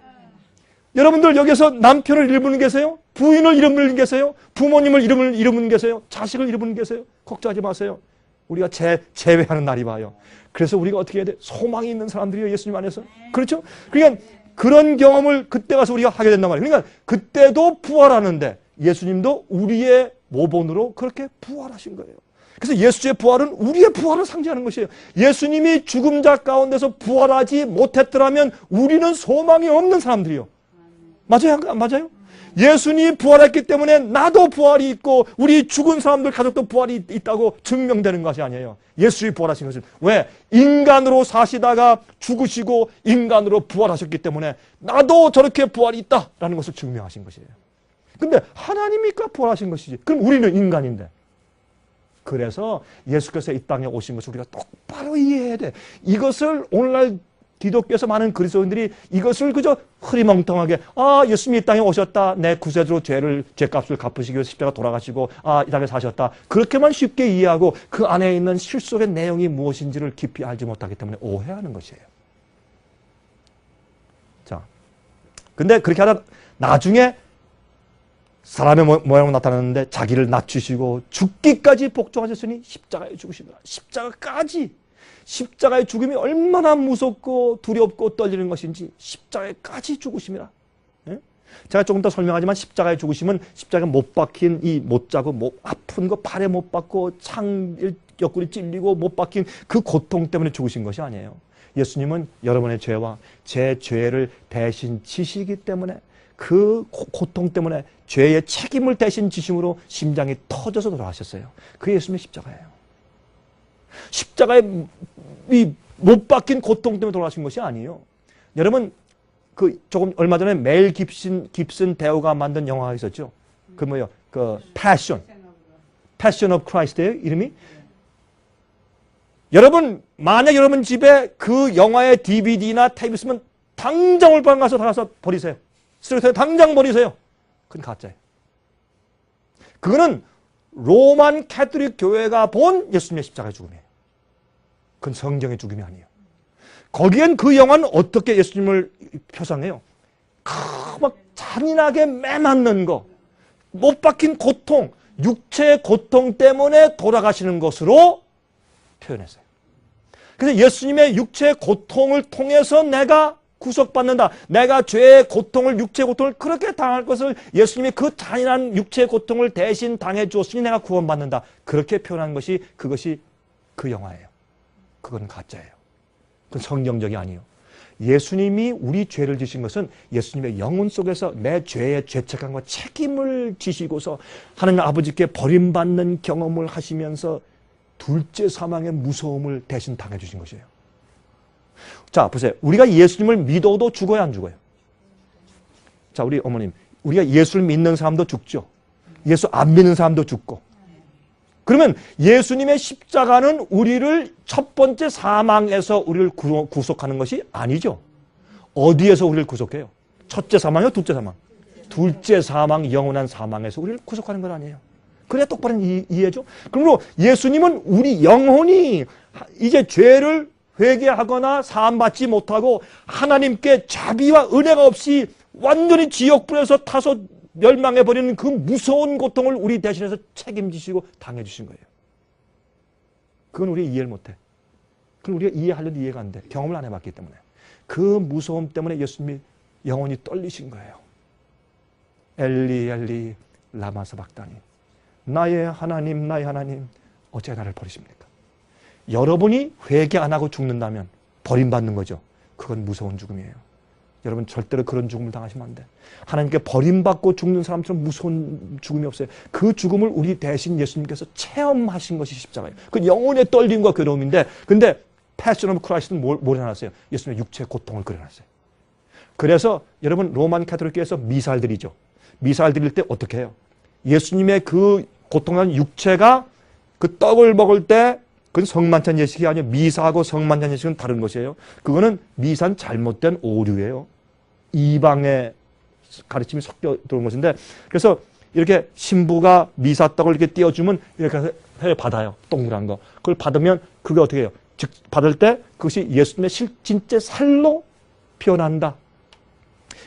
여러분들 여기서 남편을 잃은 분 계세요? 부인을 잃은 분 계세요? 부모님을 잃은 분 계세요? 자식을 잃은 분 계세요? 걱정하지 마세요. 우리가 제외하는 날이 와요. 그래서 우리가 어떻게 해야 돼? 소망이 있는 사람들이요, 예수님 안에서. 그렇죠? 그러니까 그런 경험을 그때 가서 우리가 하게 된단 말이에요. 그러니까 그때도 부활하는데 예수님도 우리의 모본으로 그렇게 부활하신 거예요. 그래서 예수의 부활은 우리의 부활을 상징하는 것이에요. 예수님이 죽음자 가운데서 부활하지 못했더라면 우리는 소망이 없는 사람들이요. 맞아요? 맞아요? 예수님이 부활했기 때문에 나도 부활이 있고 우리 죽은 사람들 가족도 부활이 있다고 증명되는 것이 아니에요. 예수님이 부활하신 것은 왜? 인간으로 사시다가 죽으시고 인간으로 부활하셨기 때문에 나도 저렇게 부활이 있다라는 것을 증명하신 것이에요. 근데 하나님이니까 부활하신 것이지. 그럼 우리는 인간인데. 그래서 예수께서 이 땅에 오신 것을 우리가 똑바로 이해해야 돼. 이것을 오늘날 기독교에서 많은 그리스도인들이 이것을 그저 흐리멍텅하게 예수님이 이 땅에 오셨다. 내 구세주로 죄값을 갚으시기 위해서 십자가 돌아가시고 이 땅에 사셨다. 그렇게만 쉽게 이해하고 그 안에 있는 실속의 내용이 무엇인지를 깊이 알지 못하기 때문에 오해하는 것이에요. 자, 근데 그렇게 하다 나중에 사람의 모양으로 나타났는데 자기를 낮추시고 죽기까지 복종하셨으니 십자가에 죽으시더라. 십자가의 죽음이 얼마나 무섭고 두렵고 떨리는 것인지 십자가에까지 죽으심이라. 예? 제가 조금 더 설명하지만 십자가에 죽으심은 십자가에 못 박힌 이 못 자고 아픈 거 발에 못 박고 창 옆구리 찔리고 못 박힌 그 고통 때문에 죽으신 것이 아니에요. 예수님은 여러분의 죄와 제 죄를 대신 지시기 때문에 그 고통 때문에 죄의 책임을 대신 지심으로 심장이 터져서 돌아가셨어요. 그게 예수님의 십자가예요. 십자가에 못 박힌 고통 때문에 돌아가신 것이 아니에요. 여러분 조금 얼마 전에 멜 깁슨 배우가 만든 영화가 있었죠. 그 뭐요? Passion of Christ예요, 이름이. 여러분 만약 여러분 집에 그 영화의 DVD나 테이프 있으면 당장 올방 가서 버리세요. 쓰레기통에 당장 버리세요. 그건 가짜예요. 그거는 로만 캐톨릭 교회가 본 예수님의 십자가의 죽음이에요. 그건 성경의 죽음이 아니에요. 거기엔 그 영화는 어떻게 예수님을 표상해요? 막 잔인하게 매맞는 거, 못 박힌 고통, 육체의 고통 때문에 돌아가시는 것으로 표현했어요. 그래서 예수님의 육체의 고통을 통해서 내가 구속받는다. 내가 죄의 고통을, 육체의 고통을 그렇게 당할 것을 예수님이 그 잔인한 육체의 고통을 대신 당해 주었으니 내가 구원받는다. 그렇게 표현한 것이 그것이 그 영화예요. 그건 가짜예요. 그건 성경적이 아니에요. 예수님이 우리 죄를 지신 것은 예수님의 영혼 속에서 내 죄의 죄책감과 책임을 지시고서 하나님 아버지께 버림받는 경험을 하시면서 둘째 사망의 무서움을 대신 당해 주신 것이에요. 자, 보세요. 우리가 예수님을 믿어도 죽어야 안 죽어요? 자, 우리 어머님. 우리가 예수를 믿는 사람도 죽죠. 예수 안 믿는 사람도 죽고. 그러면 예수님의 십자가는 우리를 첫 번째 사망에서 우리를 구속하는 것이 아니죠. 어디에서 우리를 구속해요? 첫째 사망이요? 둘째 사망? 둘째 사망, 영원한 사망에서 우리를 구속하는 건 아니에요. 그래 똑바로 이해죠. 그러므로 예수님은 우리 영혼이 이제 죄를 회개하거나 사함받지 못하고 하나님께 자비와 은혜가 없이 완전히 지옥불에서 타서 멸망해버리는 그 무서운 고통을 우리 대신해서 책임지시고 당해주신 거예요. 그건 우리가 이해를 못해. 그럼 우리가 이해하려도 이해가 안 돼. 경험을 안 해봤기 때문에. 그 무서움 때문에 예수님이 영혼이 떨리신 거예요. 엘리 엘리 라마 사박다니, 나의 하나님 어째 나를 버리십니까? 여러분이 회개 안 하고 죽는다면 버림받는 거죠. 그건 무서운 죽음이에요. 여러분 절대로 그런 죽음을 당하시면 안 돼. 하나님께 버림받고 죽는 사람처럼 무서운 죽음이 없어요. 그 죽음을 우리 대신 예수님께서 체험하신 것이 십자가예요. 그 영혼의 떨림과 괴로움인데, 근데 패션 오브 크라이스트는 뭘 해놨어요? 예수님의 육체의 고통을 그려놨어요. 그래서 여러분 로만 카톨릭교에서 미사를 드리죠. 미사를 드릴 때 어떻게 해요? 예수님의 그 고통한 육체가 그 떡을 먹을 때 그건 성만찬 예식이 아니에요. 미사하고 성만찬 예식은 다른 것이에요. 그거는 미사는 잘못된 오류예요. 이방의 가르침이 섞여 들어온 것인데, 그래서 이렇게 신부가 미사 떡을 이렇게 띄워주면 이렇게 해서 받아요. 동그란 거. 그걸 받으면 그게 어떻게 해요? 즉 받을 때 그것이 예수님의 진짜 살로 표현한다.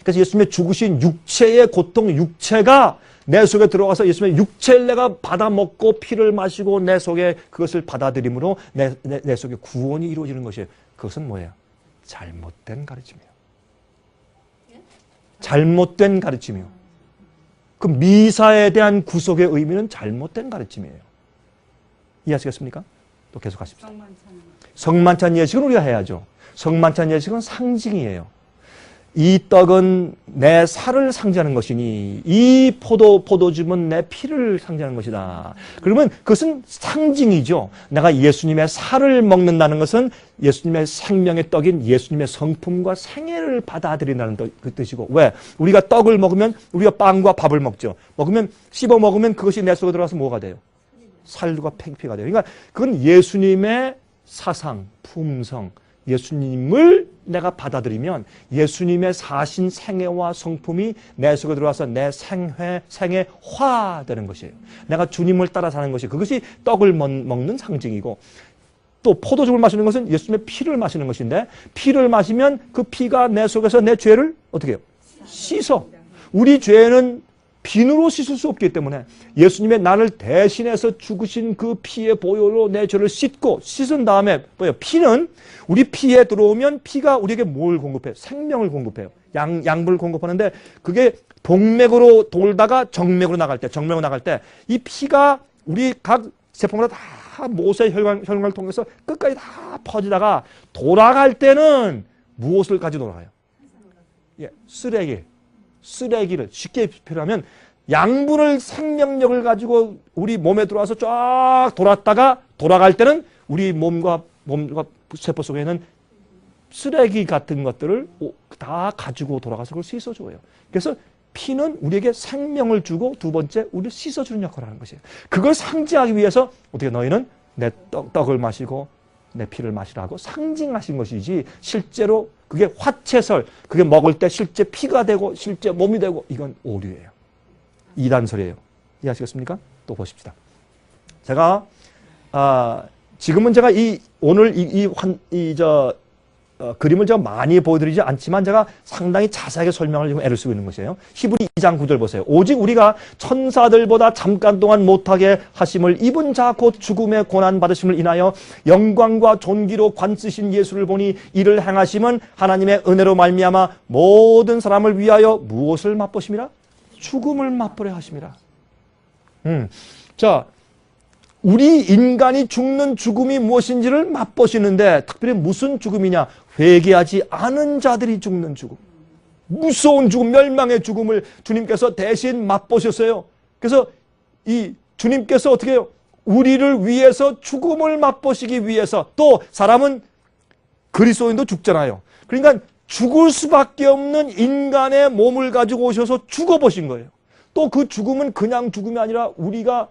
그래서 예수님의 죽으신 육체의 고통, 육체가 내 속에 들어가서 예수님의 육체를 내가 받아먹고 피를 마시고 내 속에 그것을 받아들임으로 내 속에 구원이 이루어지는 것이에요. 그것은 뭐예요? 잘못된 가르침이에요. 잘못된 가르침이에요. 그 미사에 대한 구속의 의미는 잘못된 가르침이에요. 이해하시겠습니까? 또 계속 하십시다. 성만찬 예식은 우리가 해야죠. 성만찬 예식은 상징이에요. 이 떡은 내 살을 상징하는 것이니 이 포도즙은 내 피를 상징하는 것이다. 그러면 그것은 상징이죠. 내가 예수님의 살을 먹는다는 것은 예수님의 생명의 떡인 예수님의 성품과 생애를 받아들인다는 그 뜻이고, 왜? 우리가 떡을 먹으면 우리가 빵과 밥을 먹죠. 먹으면 씹어 먹으면 그것이 내 속에 들어가서 뭐가 돼요? 살과 피가 돼요. 그러니까 그건 예수님의 사상, 품성, 예수님을 내가 받아들이면 예수님의 사신 생애와 성품이 내 속에 들어와서 내 생애화되는 것이에요. 내가 주님을 따라 사는 것이, 그것이 떡을 먹는 상징이고, 또 포도즙을 마시는 것은 예수님의 피를 마시는 것인데, 피를 마시면 그 피가 내 속에서 내 죄를 어떻게 해요? 씻어. 우리 죄는 비누로 씻을 수 없기 때문에 예수님의 나를 대신해서 죽으신 그 피의 보혈로 내 죄를 씻은 다음에 뭐예요? 피는 우리 피에 들어오면 피가 우리에게 뭘 공급해요? 생명을 공급해요. 양분을 공급하는데, 그게 동맥으로 돌다가 정맥으로 나갈 때 이 피가 우리 각 세포마다 다 모세 혈관을 통해서 끝까지 다 퍼지다가 돌아갈 때는 무엇을 가지고 돌아가요? 쓰레기를 쉽게 표현하면 양분을, 생명력을 가지고 우리 몸에 들어와서 쫙 돌았다가 돌아갈 때는 우리 몸과 세포 속에 있는 쓰레기 같은 것들을 다 가지고 돌아가서 그걸 씻어줘요. 그래서 피는 우리에게 생명을 주고, 두 번째 우리를 씻어주는 역할을 하는 것이에요. 그걸 상징하기 위해서 어떻게 너희는 내 떡을 마시고 내 피를 마시라고 상징하신 것이지, 실제로 그게 화채설, 그게 먹을 때 실제 피가 되고 실제 몸이 되고, 이건 오류예요. 이단설이에요. 이해하시겠습니까? 또 보십시다. 제가 지금은 제가 오늘 그림을 제가 많이 보여드리지 않지만 제가 상당히 자세하게 설명을 지금 애를 쓰고 있는 것이에요. 히브리 2장 9절 보세요. 오직 우리가 천사들보다 잠깐 동안 못하게 하심을 입은 자 곧 죽음의 고난 받으심을 인하여 영광과 존귀로 관쓰신 예수를 보니 이를 행하심은 하나님의 은혜로 말미암아 모든 사람을 위하여 무엇을 맛보심이라? 죽음을 맛보려 하심이라. 자, 우리 인간이 죽는 죽음이 무엇인지를 맛보시는데, 특별히 무슨 죽음이냐? 회개하지 않은 자들이 죽는 죽음. 무서운 죽음, 멸망의 죽음을 주님께서 대신 맛보셨어요. 그래서 이 주님께서 어떻게 해요? 우리를 위해서 죽음을 맛보시기 위해서, 또 사람은 그리스도인도 죽잖아요. 그러니까 죽을 수밖에 없는 인간의 몸을 가지고 오셔서 죽어보신 거예요. 또 그 죽음은 그냥 죽음이 아니라 우리가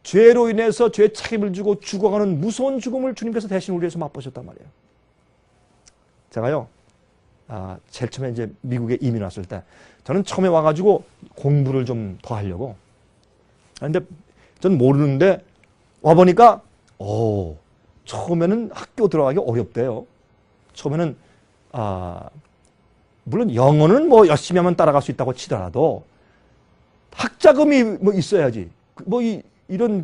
죄로 인해서 죄 책임을 지고 죽어가는 무서운 죽음을 주님께서 대신 우리 위해서 맛보셨단 말이에요. 제가요, 제일 처음에 이제 미국에 이민 왔을 때, 저는 처음에 와가지고 공부를 좀 더 하려고. 그런데 전 모르는데 와보니까 처음에는 학교 들어가기 어렵대요. 처음에는 물론 영어는 뭐 열심히 하면 따라갈 수 있다고 치더라도 학자금이 뭐 있어야지. 이런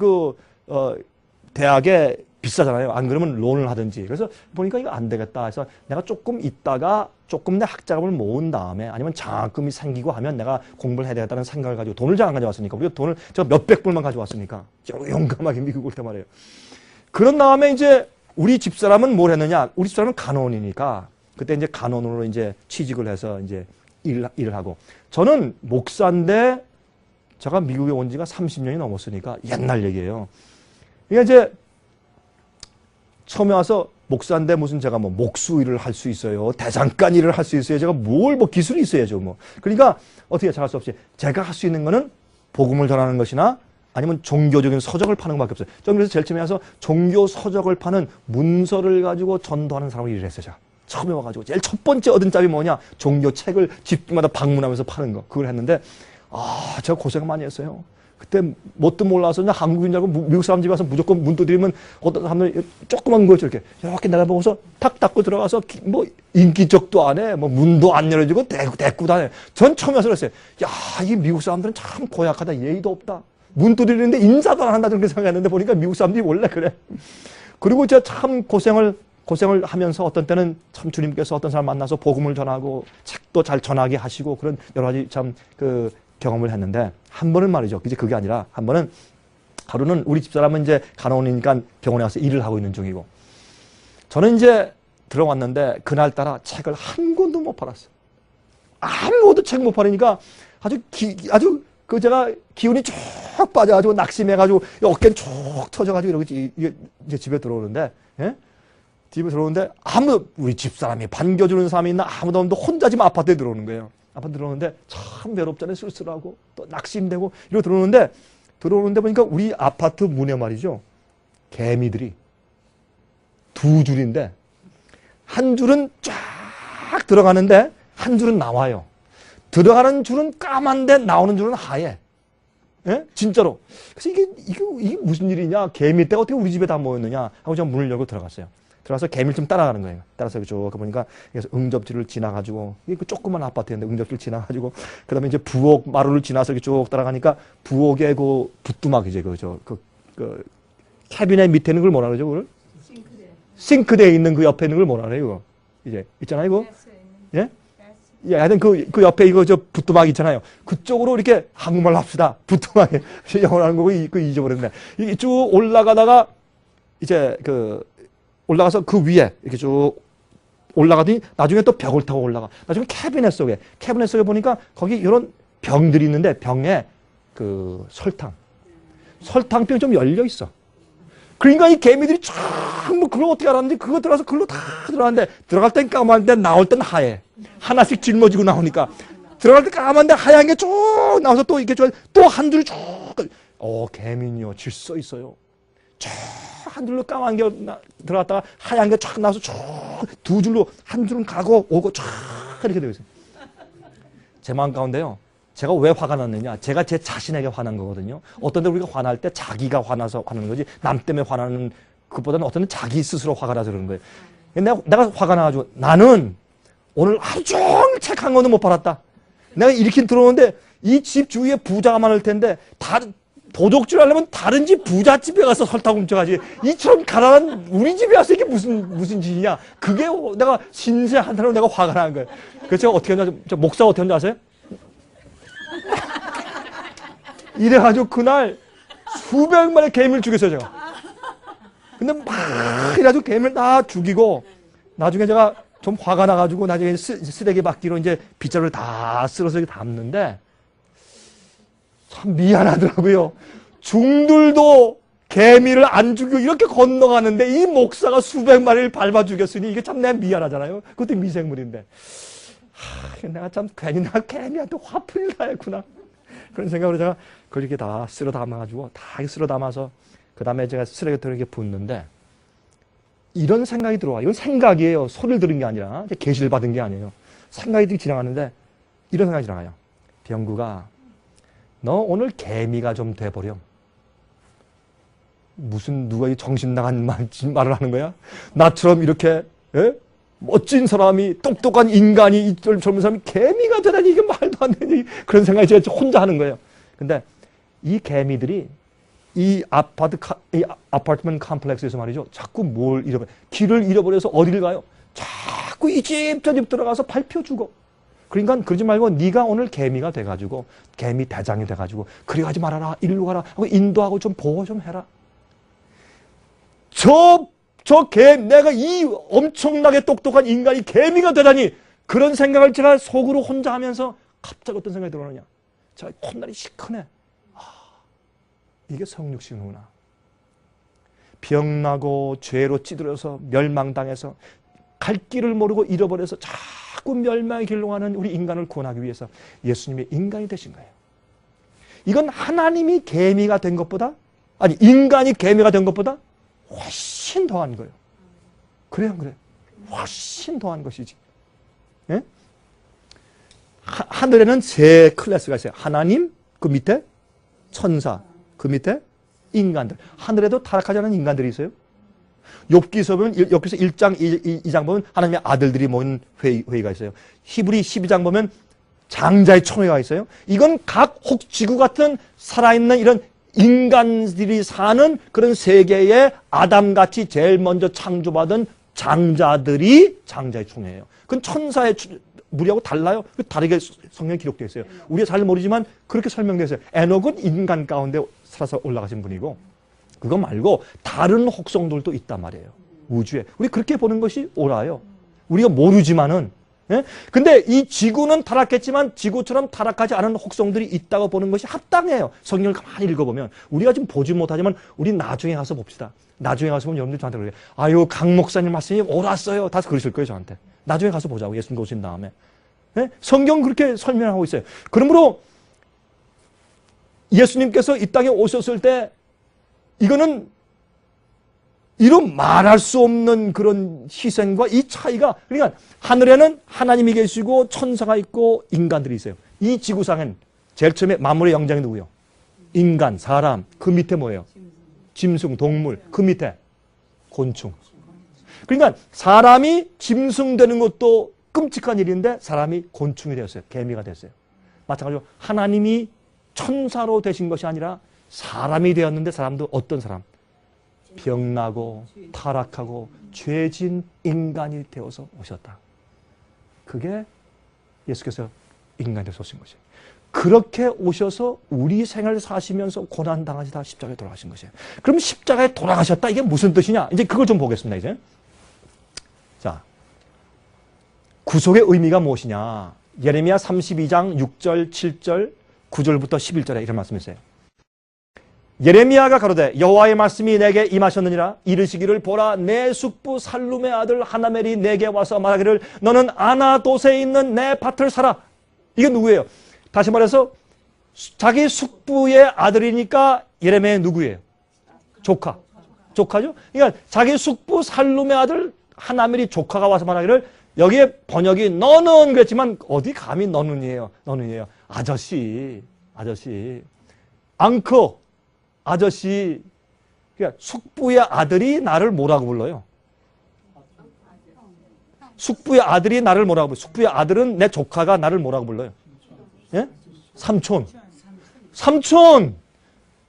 대학에 비싸잖아요. 안 그러면 론을 하든지. 그래서 보니까 이거 안 되겠다 해서 내가 조금 있다가 조금 내 학자금을 모은 다음에 아니면 장학금이 생기고 하면 내가 공부를 해야 되겠다는 생각을 가지고 돈을 잘 안 가져왔으니까 우리가 돈을 제가 몇백 불만 가져왔으니까 용감하게 미국 올 때 말이에요. 그런 다음에 이제 우리 집사람은 뭘 했느냐? 우리 집사람은 간호원이니까 그때 이제 간호원으로 이제 취직을 해서 이제 일을 하고 저는 목사인데 제가 미국에 온 지가 30년이 넘었으니까 옛날 얘기예요. 그러니까 이제 처음에 와서 목사인데 무슨 제가 뭐 목수 일을 할 수 있어요. 대장간 일을 할 수 있어요. 제가 뭘 뭐 기술이 있어야죠. 뭐. 그러니까 어떻게 잘할 수 없이 제가 할 수 있는 거는 복음을 전하는 것이나 아니면 종교적인 서적을 파는 것밖에 없어요. 좀 그래서 제일 처음에 와서 종교 서적을 파는 문서를 가지고 전도하는 사람을 일을 했어요. 제가. 처음에 와가지고 제일 첫 번째 얻은 짭이 뭐냐? 종교 책을 집마다 방문하면서 파는 거. 그걸 했는데 제가 고생을 많이 했어요. 그때 뭣도 몰라서 그냥 한국인 줄 알고 미국 사람 집에 와서 무조건 문 두드리면 어떤 사람들이 조그만 거죠. 이렇게 내다보고서 탁 닫고 들어가서 뭐 인기척도 안 해. 뭐 문도 안 열어주고 대꾸도 안 해. 전 처음에 와서 그랬어요. 야, 이 미국 사람들은 참 고약하다. 예의도 없다. 문 두드리는데 인사도 안 한다. 그렇게 생각했는데 보니까 미국 사람들이 원래 그래. 그리고 제가 참 고생을 하면서 어떤 때는 참 주님께서 어떤 사람 만나서 복음을 전하고 책도 잘 전하게 하시고 그런 여러 가지 참 경험을 했는데 한 번은 말이죠. 이제 그게 아니라 한 번은 하루는 우리 집사람은 이제 간호원이니까 병원에 가서 일을 하고 있는 중이고 저는 이제 들어왔는데 그날따라 책을 한 권도 못 팔았어요. 아무것도 책 못 팔으니까 아주 제가 기운이 쭉 빠져가지고 낙심해가지고 어깨는 쭉 터져가지고 이렇게 이제 집에 들어오는데 집에 들어오는데 우리 집사람이 반겨주는 사람이 있나 아무도 없는데 혼자 지금 아파트에 들어오는 거예요. 아파트 들어오는데 참 외롭잖아요. 쓸쓸하고 또 낙심되고 이러고 들어오는데 보니까 우리 아파트 문에 말이죠. 개미들이 두 줄인데 한 줄은 쫙 들어가는데 한 줄은 나와요. 들어가는 줄은 까만데 나오는 줄은 하얘. 예? 진짜로. 그래서 이게 무슨 일이냐? 개미 떼가 어떻게 우리 집에 다 모였느냐? 하고 제가 문을 열고 들어갔어요. 들어가서 개미를 좀 따라가는 거예요. 따라서 쭉 보니까 그래서 응접지를 지나가지고 이게 조그만 아파트였는데 응접지를 지나가지고 그다음에 이제 부엌 마루를 지나서 이렇게 쭉 따라가니까 부엌에 그 부뚜막이제 그 캐비넷 밑에 있는 걸 뭐라 그러죠? 그걸? 싱크대에 있는 그 옆에 있는 걸 뭐라 그래요? 이거 이제 있잖아요, 이거. 예? 예, 하여튼 그 옆에 이거 부뚜막 있잖아요. 그쪽으로 이렇게 한국말로 합시다. 부뚜막에 영어로 하는 거고 그 잊어버렸네. 이게 쭉 올라가다가 이제 올라가서 그 위에 이렇게 쭉 올라가더니 나중에 또 벽을 타고 올라가. 나중에 캐비넷 속에 보니까 거기 이런 병들이 있는데 병에 설탕병이 좀 열려 있어. 그러니까 이 개미들이 뭐 그걸 어떻게 알았는지 그거 들어가서 그걸로 다 들어갔는데 들어갈 땐 까만데 나올 땐 하얘. 하나씩 짊어지고 나오니까 들어갈 때 까만데 하얀 게 쭉 나와서 또 이렇게 또 한 줄이 쭉. 개미는요 질서 있어요. 한 줄로 까만 게 들어갔다가 하얀 게 쫙 나와서 쭉 두 줄로 한 줄은 가고 오고 쫙 이렇게 되어 있어요. 제 마음 가운데요. 제가 왜 화가 났느냐? 제가 제 자신에게 화난 거거든요. 어떤 때 우리가 화날 때 자기가 화나서 화나는 거지 남 때문에 화나는 그것보다는 어떤 때 자기 스스로 화가 나서 그러는 거예요. 내가 화가 나가지고 나는 오늘 하루 종일 책 한 권도 못 팔았다. 내가 이렇게 들어오는데 이 집 주위에 부자가 많을 텐데 도둑질 하려면 다른 집 부잣집에 가서 설탕 훔쳐가지. 이처럼 가난한 우리 집에 와서 이게 무슨 짓이냐. 그게 내가 신세 한탄으로 내가 화가 나는 거예요. 그래서 제가 어떻게 했냐. 저 목사가 어떻게 했는지 아세요? 이래가지고 그날 수백 마리 개미를 죽였어요, 제가. 근데 막 이래가지고 개미를 다 죽이고 나중에 제가 좀 화가 나가지고 나중에 쓰레기 바퀴로 이제 빗자루를 다 쓸어서 이렇게 담는데 참 미안하더라고요. 중들도 개미를 안 죽이고 이렇게 건너가는데 이 목사가 수백 마리를 밟아 죽였으니 이게 참 내가 미안하잖아요. 그것도 미생물인데. 내가 참 괜히 나 개미한테 화풀이를 다 했구나. 그런 생각으로 제가 그렇게 다 쓸어 담아가지고 다 쓸어 담아서 그 다음에 제가 쓰레기통에 이렇게 붓는데 이런 생각이 들어와. 이건 생각이에요. 소리를 들은 게 아니라 계시를 받은 게 아니에요. 생각이 지나가는데 이런 생각이 지나가요. 병구가 너 오늘 개미가 좀 돼버렴. 무슨 누가 이 정신 나간 말을 하는 거야? 나처럼 이렇게 멋진 사람이 똑똑한 인간이 이 젊은 사람이 개미가 되다니 이게 말도 안 되니 그런 생각이 제가 혼자 하는 거예요. 근데 이 개미들이 이 아파트먼트 컴플렉스에서 말이죠. 자꾸 뭘 잃어버려. 길을 잃어버려서 어디를 가요? 자꾸 이 집 저 집 들어가서 밟혀 죽어. 그러니까 그러지 말고 네가 오늘 개미가 돼가지고 개미 대장이 돼가지고 그리 가지 말아라. 일로 가라. 하고 인도하고 좀 보호 좀 해라. 내가 이 엄청나게 똑똑한 인간이 개미가 되다니 그런 생각을 제가 속으로 혼자 하면서 갑자기 어떤 생각이 들어오느냐. 제가 콧날이 시큰해. 이게 성육신이구나. 병나고 죄로 찌들어서 멸망당해서 갈 길을 모르고 잃어버려서 자꾸 멸망의 길로 가는 우리 인간을 구원하기 위해서 예수님이 인간이 되신 거예요. 이건 하나님이 개미가 된 것보다 인간이 개미가 된 것보다 훨씬 더한 거예요. 그래요, 안 그래요? 훨씬 더한 것이지. 예? 하늘에는 세 클래스가 있어요. 하나님, 그 밑에 천사, 그 밑에 인간들. 하늘에도 타락하지 않은 인간들이 있어요. 욥기서 보면, 여기서 1장, 2장 보면 하나님의 아들들이 모인 회의가 있어요. 히브리 12장 보면 장자의 총회가 있어요. 이건 각 지구 같은 살아있는 이런 인간들이 사는 그런 세계에 아담같이 제일 먼저 창조받은 장자들이 장자의 총회예요. 그건 천사의 무리하고 달라요. 다르게 성경에 기록되어 있어요. 우리가 잘 모르지만 그렇게 설명되어 있어요. 에녹은 인간 가운데 살아서 올라가신 분이고 그거 말고 다른 혹성들도 있단 말이에요. 우주에. 우리 그렇게 보는 것이 옳아요. 우리가 모르지만은 근데 이 지구는 타락했지만 지구처럼 타락하지 않은 혹성들이 있다고 보는 것이 합당해요. 성경을 가만히 읽어보면 우리가 지금 보지 못하지만 우리 나중에 가서 봅시다. 나중에 가서 보면 여러분들 저한테 그래요. 아유 강 목사님 말씀이 옳았어요. 다 그러실 거예요 저한테. 나중에 가서 보자고 예수님 오신 다음에. 성경 그렇게 설명하고 있어요. 그러므로 예수님께서 이 땅에 오셨을 때 이거는 이런 말할 수 없는 그런 희생과 이 차이가 그러니까 하늘에는 하나님이 계시고 천사가 있고 인간들이 있어요. 이 지구상엔 제일 처음에 만물의 영장이 누구예요? 인간, 사람. 그 밑에 뭐예요? 짐승, 동물. 그 밑에 곤충. 그러니까 사람이 짐승 되는 것도 끔찍한 일인데 사람이 곤충이 되었어요. 개미가 됐어요. 마찬가지로 하나님이 천사로 되신 것이 아니라 사람이 되었는데 사람도 어떤 사람? 병나고 타락하고 죄진 인간이 되어서 오셨다. 그게 예수께서 인간이 되어서 오신 것이에요. 그렇게 오셔서 우리 생을 사시면서 고난당하시다 십자가에 돌아가신 것이에요. 그럼 십자가에 돌아가셨다 이게 무슨 뜻이냐? 이제 그걸 좀 보겠습니다. 이제 자, 구속의 의미가 무엇이냐? 예레미야 32장 6절 7절 9절부터 11절에 이런 말씀이 있어요. 예레미야가 가로되 여호와의 말씀이 내게 임하셨느니라. 이르시기를 보라 내 숙부 살룸의 아들 하나멜이 내게 와서 말하기를 너는 아나돗에 있는 내 밭을 사라. 이게 누구예요? 다시 말해서 자기 숙부의 아들이니까 예레미야의 누구예요? 조카죠? 그러니까 자기 숙부 살룸의 아들 하나멜이 조카가 와서 말하기를 여기에 번역이 너는 그랬지만 어디 감히 너는이에요. 아저씨 앙커 아저씨, 그러니까 숙부의 아들이 나를 뭐라고 불러요? 숙부의 아들이 나를 뭐라고 불러요? 숙부의 아들은 내 조카가 나를 뭐라고 불러요? 예? 삼촌,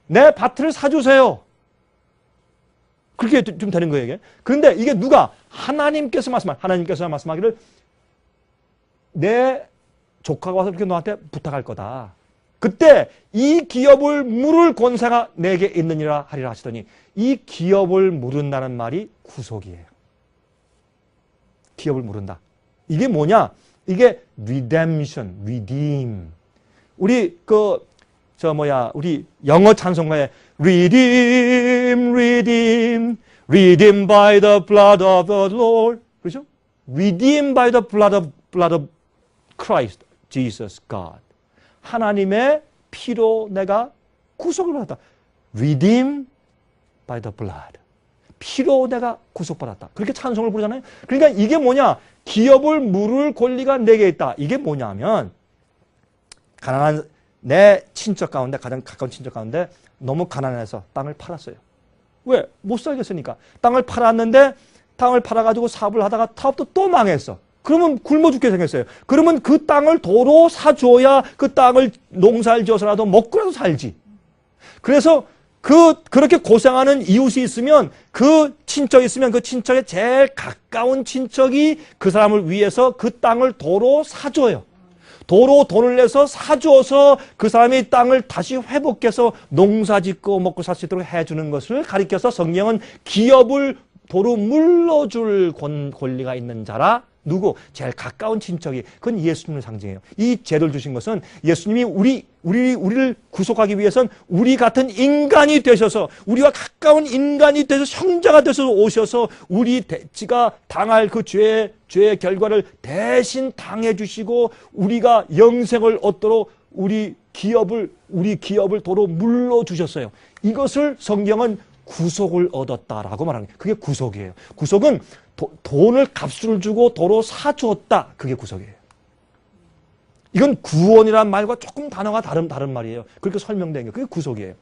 내 밭을 사주세요. 그렇게 좀 되는 거예요, 이게. 그런데 이게 누가? 하나님께서 말씀하기를 내 조카가 와서 이렇게 너한테 부탁할 거다. 그때 이 기업을 물을 권세가 내게 있느니라 하리라 하시더니 이 기업을 물은다는 말이 구속이에요. 기업을 물은다. 이게 뭐냐? 이게 redemption, redeem. 우리 우리 영어 찬송가에 redeem by the blood of the Lord. 그렇죠? redeem by the blood of Christ, Jesus, God. 하나님의 피로 내가 구속을 받았다. Redeemed by the blood. 피로 내가 구속받았다. 그렇게 찬송을 부르잖아요. 그러니까 이게 뭐냐? 기업을 물을 권리가 내게 있다. 이게 뭐냐면 가난한 내 친척 가운데 가장 가까운 친척 가운데 너무 가난해서 땅을 팔았어요. 왜? 못 살겠으니까. 땅을 팔았는데 땅을 팔아가지고 사업을 하다가 사업도 또 망했어. 그러면 굶어 죽게 생겼어요. 그러면 그 땅을 도로 사줘야 그 땅을 농사를 지어서라도 먹고라도 살지. 그래서 그렇게 고생하는 이웃이 있으면 그 친척이 있으면 그 친척의 제일 가까운 친척이 그 사람을 위해서 그 땅을 도로 사줘요. 도로 돈을 내서 사줘서 그 사람이 땅을 다시 회복해서 농사 짓고 먹고 살 수 있도록 해주는 것을 가리켜서 성경은 기업을 도로 물러줄 권리가 있는 자라. 누구? 제일 가까운 친척이. 그건 예수님을 상징해요. 이 제도를 주신 것은 예수님이 우리를 구속하기 위해선 우리 같은 인간이 되셔서 우리와 가까운 인간이 되셔서 형제가 되셔서 오셔서 지가 당할 그 죄의 결과를 대신 당해 주시고 우리가 영생을 얻도록 우리 기업을 도로 물러 주셨어요. 이것을 성경은 구속을 얻었다라고 말하는 거예요. 그게 구속이에요. 구속은 돈을 값을 주고 도로 사주었다. 그게 구속이에요. 이건 구원이란 말과 조금 단어가 다른 말이에요. 그렇게 설명된 게 그게 구속이에요.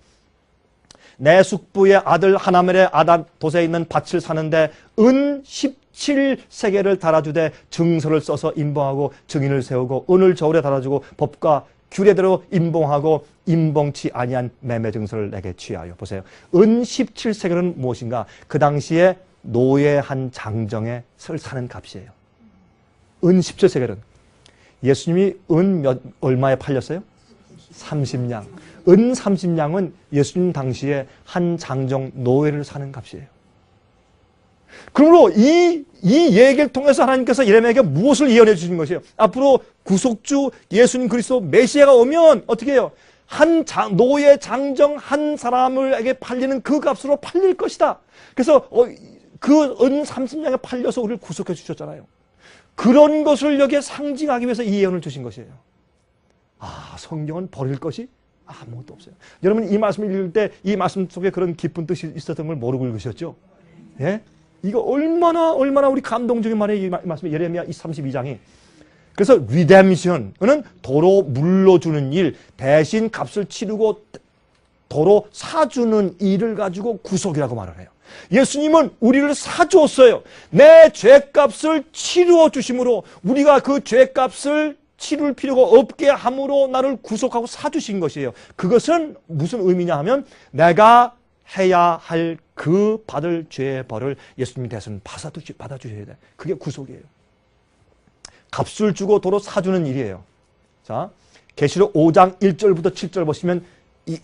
내 숙부의 아들 하나멜의 아닷돛에 있는 밭을 사는데 은 17세겔을 달아주되 증서를 써서 임봉하고 증인을 세우고 은을 저울에 달아주고 법과 규례대로 임봉하고 임봉치 아니한 매매 증서를 내게 취하여. 보세요. 은 17세겔은 무엇인가? 그 당시에 노예 한 장정에 사는 값이에요. 은 17세겔은 예수님이 얼마에 팔렸어요? 30냥. 은 30냥은 예수님 당시에 한 장정 노예를 사는 값이에요. 그러므로 이 얘기를 통해서 하나님께서 예레미야에게 무엇을 예언해 주신 것이에요? 앞으로 구속주 예수님 그리스도 메시아가 오면 어떻게 해요? 노예 장정 한 사람에게 팔리는 그 값으로 팔릴 것이다. 그래서 그 은 30냥에 팔려서 우리를 구속해 주셨잖아요. 그런 것을 여기에 상징하기 위해서 이 예언을 주신 것이에요. 성경은 버릴 것이 아무것도 없어요. 여러분 이 말씀을 읽을 때 이 말씀 속에 그런 깊은 뜻이 있었던 걸 모르고 읽으셨죠? 예? 이거 얼마나 우리 감동적인 말이에요. 이 말씀 예레미야 32장이. 그래서 리뎀션은 도로 물러주는 일, 대신 값을 치르고 도로 사주는 일을 가지고 구속이라고 말을 해요. 예수님은 우리를 사주었어요. 내 죄값을 치루어 주심으로 우리가 그 죄값을 치룰 필요가 없게 함으로 나를 구속하고 사주신 것이에요. 그것은 무슨 의미냐 하면 내가 해야 할 그 받을 죄의 벌을 예수님이 대신 받아주셔야 돼. 그게 구속이에요. 값을 주고 도로 사주는 일이에요. 자, 계시록 5장 1절부터 7절 보시면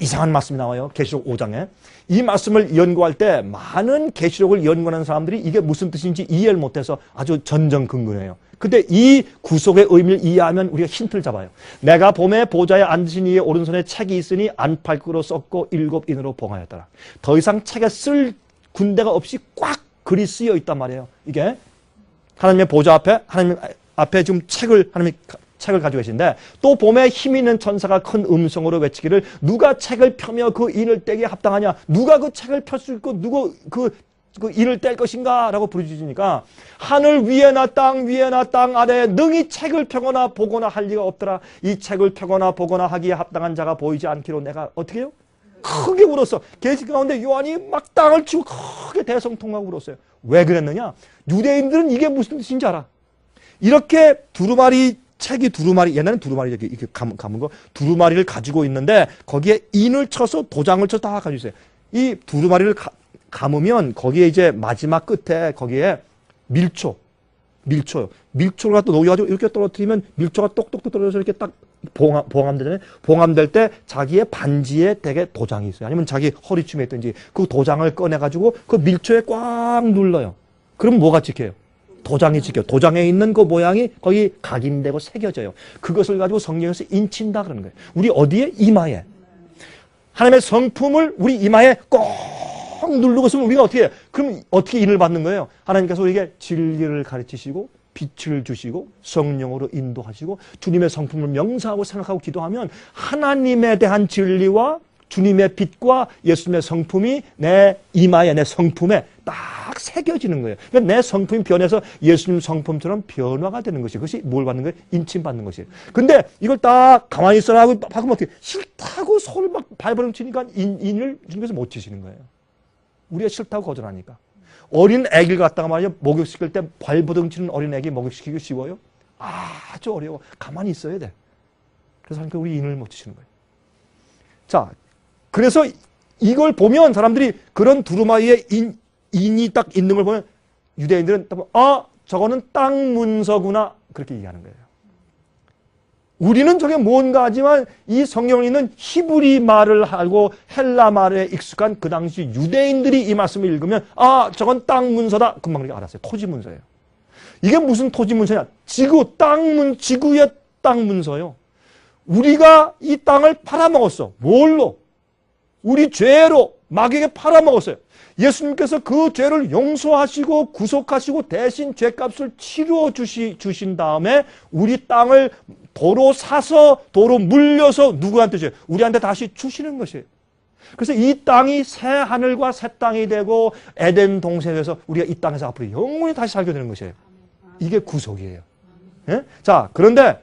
이상한 말씀이 나와요. 계시록 5장에. 이 말씀을 연구할 때 많은 계시록을 연구하는 사람들이 이게 무슨 뜻인지 이해를 못해서 아주 전전긍긍해요. 근데 이 구속의 의미를 이해하면 우리가 힌트를 잡아요. 내가 봄에 보좌에 앉으신 이의 오른손에 책이 있으니 안팎으로 썼고 7인으로 봉하였더라. 더 이상 책에 쓸 군데가 없이 꽉 글이 쓰여 있단 말이에요. 이게 하나님의 보좌 앞에 하나님 앞에 지금 하나님이 책을 가지고 계신데 또 봄에 힘 있는 천사가 큰 음성으로 외치기를 누가 책을 펴며 그 인을 떼기에 합당하냐? 누가 그 책을 펼 수 있고 누구 그 인을 뗄 것인가? 라고 부르짖으니까 하늘 위에나 땅 위에나 땅 아래에 능히 책을 펴거나 보거나 할 리가 없더라. 이 책을 펴거나 보거나 하기에 합당한 자가 보이지 않기로 내가 어떻게 해요? 크게 울었어. 계시 가운데 요한이 막 땅을 치고 크게 대성통하고 울었어요. 왜 그랬느냐? 유대인들은 이게 무슨 뜻인지 알아. 이렇게 책이 두루마리, 옛날엔 두루마리 이렇게 감은 거, 두루마리를 가지고 있는데 거기에 인을 쳐서 도장을 쳐서 다 가지고 있어요. 이 두루마리를 감으면 거기에 이제 마지막 끝에 거기에 밀초를 갖다 녹여가지고 이렇게 떨어뜨리면 밀초가 똑똑똑 떨어져서 이렇게 딱 봉함되잖아요. 봉함될 때 자기의 반지에 되게 도장이 있어요. 아니면 자기 허리춤에 있든지 그 도장을 꺼내가지고 그 밀초에 꽉 눌러요. 그럼 뭐가 찍혀요? 도장이 찍혀요. 도장에 있는 그 모양이 거기 각인되고 새겨져요. 그것을 가지고 성경에서 인친다 그러는 거예요. 우리 어디에? 이마에. 하나님의 성품을 우리 이마에 꼭 누르고 있으면 우리가 어떻게 해요? 그럼 어떻게 인을 받는 거예요? 하나님께서 우리에게 진리를 가르치시고 빛을 주시고 성령으로 인도하시고 주님의 성품을 명사하고 생각하고 기도하면 하나님에 대한 진리와 주님의 빛과 예수님의 성품이 내 이마에 내 성품에 딱 새겨지는 거예요. 그러니까 내 성품이 변해서 예수님 성품처럼 변화가 되는 것이 그것이 뭘 받는 거예요? 인침받는 것이에요. 근데 이걸 딱 가만히 있어라 하고 바꾸면 어떻게 싫다고 손을 막 발버둥 치니까 인을 주님께서 못 치시는 거예요. 우리가 싫다고 거절하니까. 어린 애기를 갖다가 말이야 목욕시킬 때 발버둥 치는 어린 애기 목욕시키기 쉬워요? 아주 어려워. 가만히 있어야 돼. 그래서 하나님께 우리 인을 못 주시는 거예요. 자, 그래서 이걸 보면 사람들이 그런 두루마리에 인이 딱 있는 걸 보면 유대인들은 저거는 땅 문서구나 그렇게 얘기하는 거예요. 우리는 저게 뭔가 하지만 이 성경에 있는 히브리 말을 알고 헬라 말에 익숙한 그 당시 유대인들이 이 말씀을 읽으면 저건 땅 문서다. 금방 그렇게 알았어요. 토지 문서예요. 이게 무슨 토지 문서냐? 지구의 땅 문서요. 우리가 이 땅을 팔아먹었어. 뭘로? 우리 죄로 마귀에게 팔아먹었어요. 예수님께서 그 죄를 용서하시고 구속하시고 대신 죄값을 치루어 주신 다음에 우리 땅을 도로 사서 도로 물려서 누구한테 줘요? 우리한테 다시 주시는 것이에요. 그래서 이 땅이 새 하늘과 새 땅이 되고 에덴 동산이 돼서 우리가 이 땅에서 앞으로 영원히 다시 살게 되는 것이에요. 이게 구속이에요. 예? 자, 그런데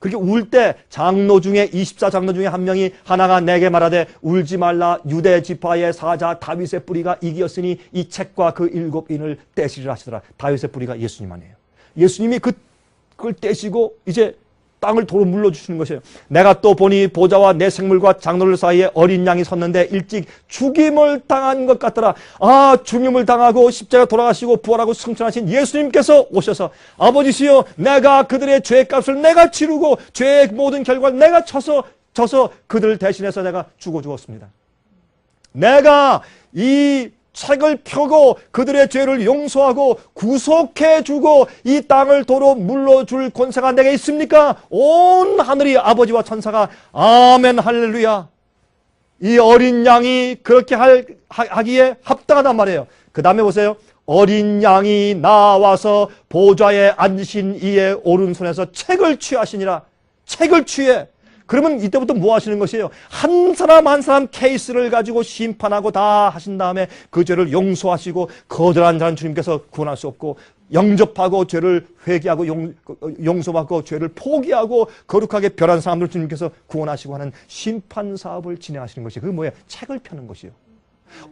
그렇게 울 때 장로 중에 24장로 중에 한 명이 하나가 내게 말하되 울지 말라 유대 지파의 사자 다윗의 뿌리가 이기었으니 이 책과 그 7인을 떼시리라 하시더라. 다윗의 뿌리가 예수님 아니에요. 예수님이 그걸 떼시고 이제 땅을 도로 물려주시는 것이에요. 내가 또 보니 보좌와 내 생물과 장로들 사이에 어린 양이 섰는데 일찍 죽임을 당한 것 같더라. 죽임을 당하고 십자가 돌아가시고 부활하고 승천하신 예수님께서 오셔서 아버지시여 내가 그들의 죄값을 내가 치르고 죄의 모든 결과를 내가 져서 그들을 대신해서 내가 죽었습니다. 내가 이 책을 펴고 그들의 죄를 용서하고 구속해주고 이 땅을 도로 물러줄 권세가 내게 있습니까? 온 하늘이 아버지와 천사가 아멘 할렐루야. 이 어린 양이 그렇게 하기에 합당하단 말이에요. 그 다음에 보세요. 어린 양이 나와서 보좌에 앉으신 이의 오른손에서 책을 취하시니라. 책을 취해. 그러면 이때부터 뭐 하시는 것이에요? 한 사람 한 사람 케이스를 가지고 심판하고 다 하신 다음에 그 죄를 용서하시고 거절한 자는 주님께서 구원할 수 없고 영접하고 죄를 회개하고 용서받고 죄를 포기하고 거룩하게 변한 사람들 주님께서 구원하시고 하는 심판 사업을 진행하시는 것이 그게 뭐예요? 책을 펴는 것이요.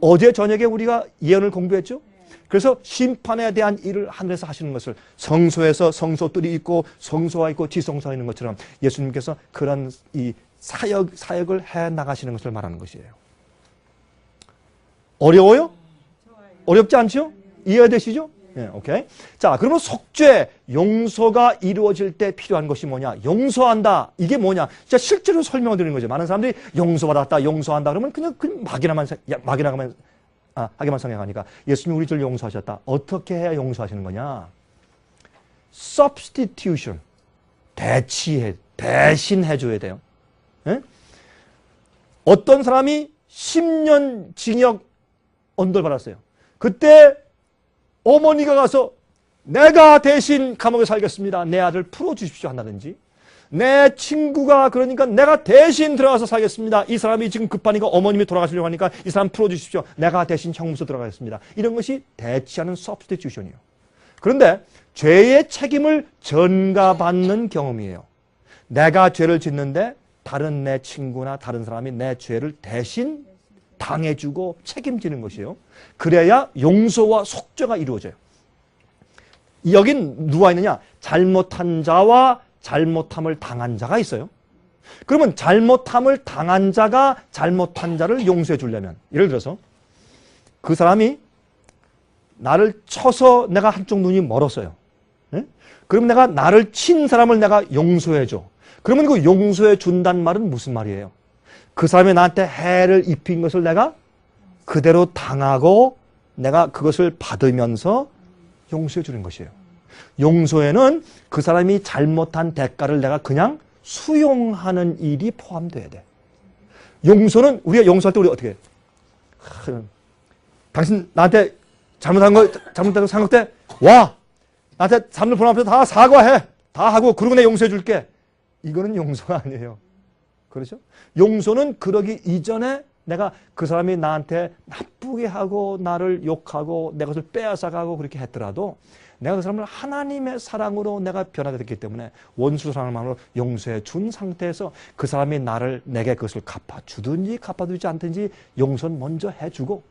어제 저녁에 우리가 예언을 공부했죠? 그래서 심판에 대한 일을 하늘에서 하시는 것을 성소에서 성소들이 있고 성소가 있고 지성소가 있는 것처럼 예수님께서 그런 이 사역을 해 나가시는 것을 말하는 것이에요. 어려워요? 어렵지 않죠? 이해되시죠? 네, 오케이. 자, 그러면 속죄, 용서가 이루어질 때 필요한 것이 뭐냐? 용서한다. 이게 뭐냐? 진짜 실제로 설명을 드리는 거죠. 많은 사람들이 용서받았다, 용서한다 그러면 그냥 하게만 생각하니까 예수님이 우리 죄를 용서하셨다. 어떻게 해야 용서하시는 거냐? substitution. 대신해 줘야 돼요. 예? 어떤 사람이 10년 징역 언도를 받았어요. 그때 어머니가 가서 내가 대신 감옥에 살겠습니다. 내 아들 풀어주십시오 한다든지 내 친구가 그러니까 내가 대신 들어가서 살겠습니다. 이 사람이 지금 급하니까 어머님이 돌아가시려고 하니까 이 사람 풀어주십시오. 내가 대신 형무소 들어가겠습니다. 이런 것이 대치하는 substitution이에요. 그런데 죄의 책임을 전가받는 경험이에요. 내가 죄를 짓는데 다른 내 친구나 다른 사람이 내 죄를 대신 당해주고 책임지는 것이에요. 그래야 용서와 속죄가 이루어져요. 여긴 누가 있느냐? 잘못한 자와 잘못함을 당한 자가 있어요. 그러면 잘못함을 당한 자가 잘못한 자를 용서해 주려면 예를 들어서 그 사람이 나를 쳐서 내가 한쪽 눈이 멀었어요. 네? 그럼 내가 나를 친 사람을 내가 용서해 줘. 그러면 그 용서해 준다는 말은 무슨 말이에요? 그 사람이 나한테 해를 입힌 것을 내가 그대로 당하고 내가 그것을 받으면서 용서해 주는 것이에요. 용서에는 그 사람이 잘못한 대가를 내가 그냥 수용하는 일이 포함돼야 돼. 용서는 우리가 용서할 때 우리 어떻게 해? 당신 나한테 잘못한 거 생각돼? 와! 나한테 잘못 보는 앞에서 다 사과해. 다 하고 그러고 내가 용서해 줄게. 이거는 용서가 아니에요. 그렇죠? 용서는 그러기 이전에 내가 그 사람이 나한테 나쁘게 하고 나를 욕하고 내 것을 빼앗아가고 그렇게 했더라도 내가 그 사람을 하나님의 사랑으로 내가 변화됐기 때문에 원수 사랑으로 용서해 준 상태에서 그 사람이 내게 그것을 갚아주든지 갚아주지 않든지 용서는 먼저 해주고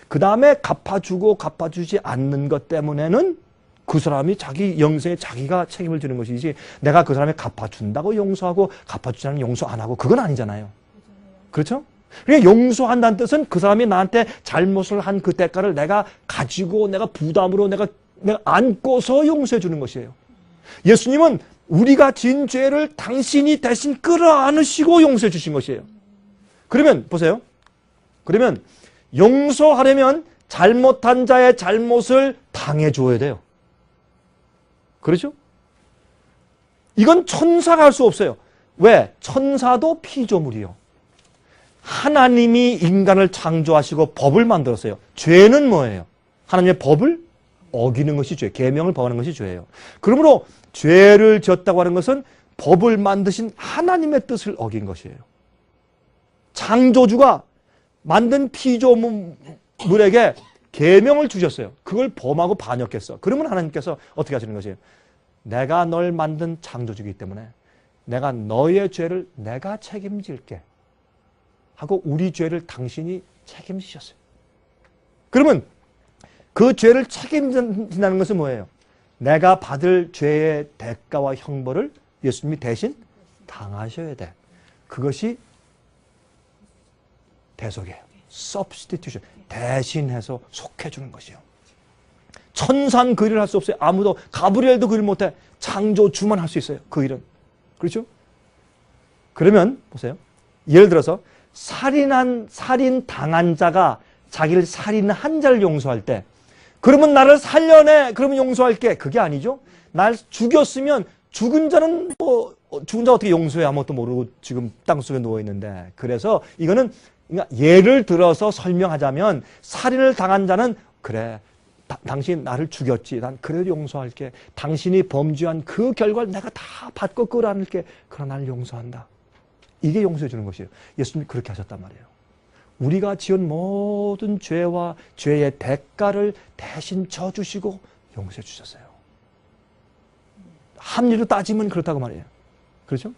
그 다음에 갚아주고 갚아주지 않는 것 때문에는 그 사람이 자기 영생에 자기가 책임을 지는 것이지 내가 그 사람이 갚아준다고 용서하고 갚아주지 않으면 용서 안 하고 그건 아니잖아요. 그렇죠? 그러니까 용서한다는 뜻은 그 사람이 나한테 잘못을 한 그 대가를 내가 가지고 내가 부담으로 내가 안고서 용서해 주는 것이에요. 예수님은 우리가 지은 죄를 당신이 대신 끌어안으시고 용서해 주신 것이에요. 그러면 보세요. 그러면 용서하려면 잘못한 자의 잘못을 당해줘야 돼요. 그렇죠? 이건 천사가 할 수 없어요. 왜? 천사도 피조물이요. 하나님이 인간을 창조하시고 법을 만들었어요. 죄는 뭐예요? 하나님의 법을 어기는 것이 죄, 계명을 범하는 것이 죄예요. 그러므로 죄를 지었다고 하는 것은 법을 만드신 하나님의 뜻을 어긴 것이에요. 창조주가 만든 피조물에게 계명을 주셨어요. 그걸 범하고 반역했어. 그러면 하나님께서 어떻게 하시는 것이에요? 내가 널 만든 창조주이기 때문에 내가 너의 죄를 내가 책임질게 하고 우리 죄를 당신이 책임지셨어요. 그러면 그 죄를 책임진다는 것은 뭐예요? 내가 받을 죄의 대가와 형벌을 예수님이 대신 당하셔야 돼. 그것이 대속이에요. substitution. 대신해서 속해주는 것이에요. 천사는 그 일을 할 수 없어요. 아무도, 가브리엘도 그 일을 못해. 창조주만 할 수 있어요. 그 일은. 그렇죠? 그러면 보세요. 예를 들어서 살인 당한 자가 자기를 살인한 자를 용서할 때 그러면 나를 살려내. 그러면 용서할게. 그게 아니죠. 날 죽였으면 죽은 자는 죽은 자 어떻게 용서해? 아무것도 모르고 지금 땅속에 누워있는데. 그래서 이거는 예를 들어서 설명하자면 살인을 당한 자는 그래. 당신 나를 죽였지. 난 그래도 용서할게. 당신이 범죄한 그 결과를 내가 다 받고 끌어안을게. 그러나 나를 용서한다. 이게 용서해 주는 것이에요. 예수님이 그렇게 하셨단 말이에요. 우리가 지은 모든 죄와 죄의 대가를 대신 져주시고 용서해 주셨어요. 합리로 따지면 그렇다고 말이에요. 그렇죠?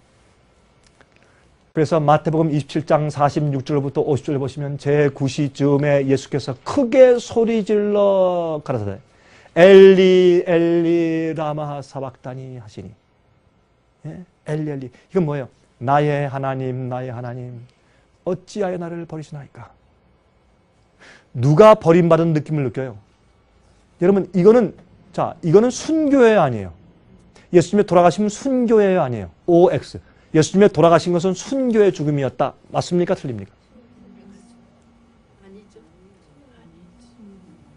그래서 마태복음 27장 46절부터 50절 보시면 제9시쯤에 예수께서 크게 소리질러 가라사대 엘리 엘리 라마 사박다니 하시니. 예? 엘리 엘리. 이건 뭐예요? 나의 하나님 어찌하여 나를 버리시나이까. 누가 버림받은 느낌을 느껴요? 여러분 이거는 순교예요 아니에요? 예수님의 돌아가심은 순교예요 아니에요? OX. 예수님의 돌아가신 것은 순교의 죽음이었다. 맞습니까? 틀립니까?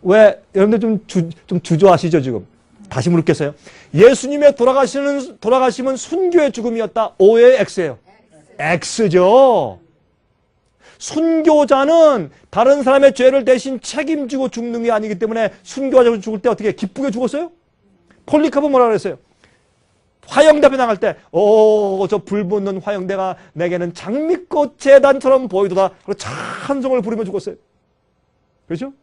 왜? 여러분들 좀 주저하시죠 지금? 다시 물겠어요. 예수님의 돌아가심은 순교의 죽음이었다. O예요 X예요? X죠. 순교자는 다른 사람의 죄를 대신 책임지고 죽는 게 아니기 때문에 순교자가 죽을 때 어떻게 기쁘게 죽었어요? 폴리카르는 뭐라 그랬어요? 화영대에 나갈 때, 저 불붙는 화영대가 내게는 장미꽃 재단처럼 보이도다. 그리고 찬송을 부르며 죽었어요. 그렇죠?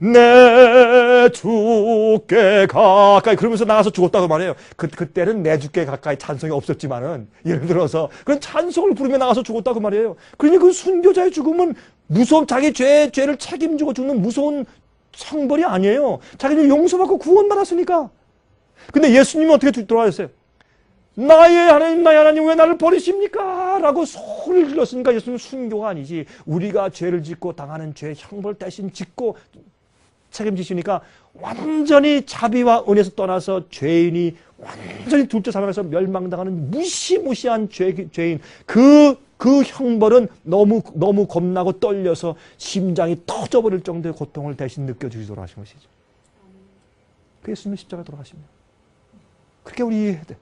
내 주께 가까이 그러면서 나가서 죽었다고 말해요. 그때는 내 주께 가까이 찬송이 없었지만은 예를 들어서 그런 찬송을 부르며 나가서 죽었다고 말이에요. 그러니 그 순교자의 죽음은 자기 죄를 책임지고 죽는 무서운 성벌이 아니에요. 자기는 용서받고 구원받았으니까. 근데 예수님은 어떻게 돌아가셨어요? 나의 하나님 왜 나를 버리십니까? 라고 소리를 질렀으니까 예수님은 순교가 아니지. 우리가 죄를 짓고 당하는 죄의 형벌 대신 짓고 책임지시니까 완전히 자비와 은혜에서 떠나서 죄인이 완전히 둘째 사망에서 멸망당하는 무시무시한 죄인. 그 형벌은 너무 겁나고 떨려서 심장이 터져버릴 정도의 고통을 대신 느껴주시도록 하신 것이죠. 그 예수님의 십자가 돌아가십니다. 그렇게 우리 이해해야 돼.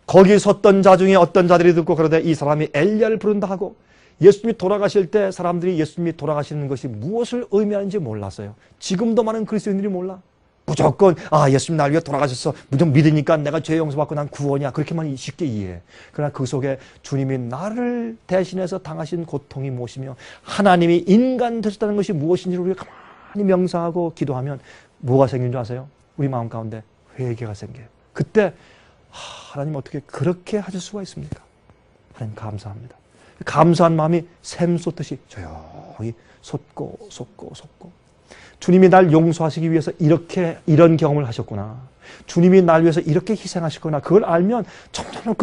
거기 섰던 자 중에 어떤 자들이 듣고 그러되 이 사람이 엘리야를 부른다 하고 예수님이 돌아가실 때 사람들이 예수님이 돌아가시는 것이 무엇을 의미하는지 몰랐어요. 지금도 많은 그리스도인들이 몰라. 무조건 예수님 날 위해 돌아가셨어. 무조건 믿으니까 내가 죄 용서받고 난 구원이야. 그렇게만 쉽게 이해해. 그러나 그 속에 주님이 나를 대신해서 당하신 고통이 무엇이며 하나님이 인간 되셨다는 것이 무엇인지를 우리가 가만히 명상하고 기도하면 뭐가 생긴 줄 아세요? 우리 마음 가운데 회개가 생겨요. 그때 하나님 어떻게 그렇게 하실 수가 있습니까? 하나님 감사합니다. 감사한 마음이 샘 솟듯이 조용히 솟고 솟고 솟고. 주님이 날 용서하시기 위해서 이런 경험을 하셨구나. 주님이 날 위해서 이렇게 희생하셨구나. 그걸 알면 점점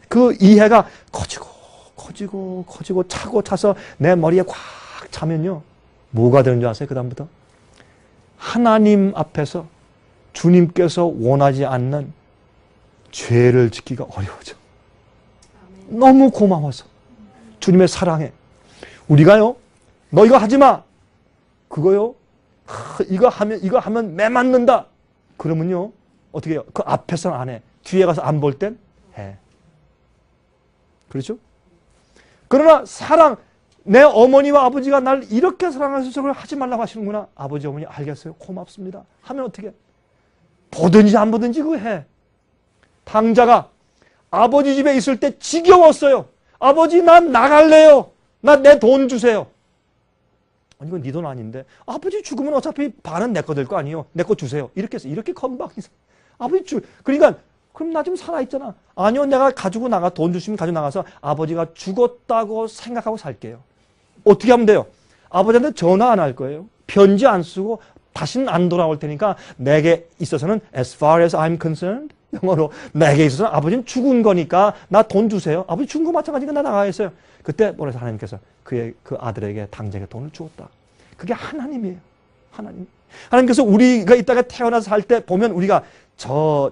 그 이해가 커지고 차고 차서 내 머리에 꽉 차면요. 뭐가 되는 줄 아세요? 그 다음부터? 하나님 앞에서 주님께서 원하지 않는 죄를 짓기가 어려워져. 너무 고마워서. 주님의 사랑에. 우리가요, 너 이거 하지 마. 그거요, 이거 하면 매 맞는다. 그러면요, 어떻게 해요? 그 앞에서는 안 해. 뒤에 가서 안 볼 땐 해. 그렇죠? 그러나 내 어머니와 아버지가 날 이렇게 사랑해서 저걸 하지 말라고 하시는구나. 아버지, 어머니 알겠어요. 고맙습니다. 하면 어떻게 해? 보든지 안 보든지 그거 해. 당자가 아버지 집에 있을 때 지겨웠어요. 아버지, 난 나갈래요. 나 내 돈 주세요. 아니, 이건 네 돈 아닌데. 아버지 죽으면 어차피 반은 내 거 될 거 아니에요. 내 거 주세요. 이렇게 해서 이렇게 건방이서. 아버지 그러니까 그럼 나 좀 살아있잖아. 아니요, 내가 가지고 나가, 돈 주시면 가지고 나가서 아버지가 죽었다고 생각하고 살게요. 어떻게 하면 돼요? 아버지한테 전화 안 할 거예요. 편지 안 쓰고 다시는 안 돌아올 테니까 내게 있어서는 as far as I'm concerned, 영어로 내게 있어서는 아버지는 죽은 거니까 나 돈 주세요. 아버지 죽은 거 마찬가지니까 나 나가겠어요. 그때 뭐래서 하나님께서 그 아들에게 당장에 돈을 주었다. 그게 하나님이에요. 하나님께서 우리가 이따가 태어나서 살 때 보면 우리가 저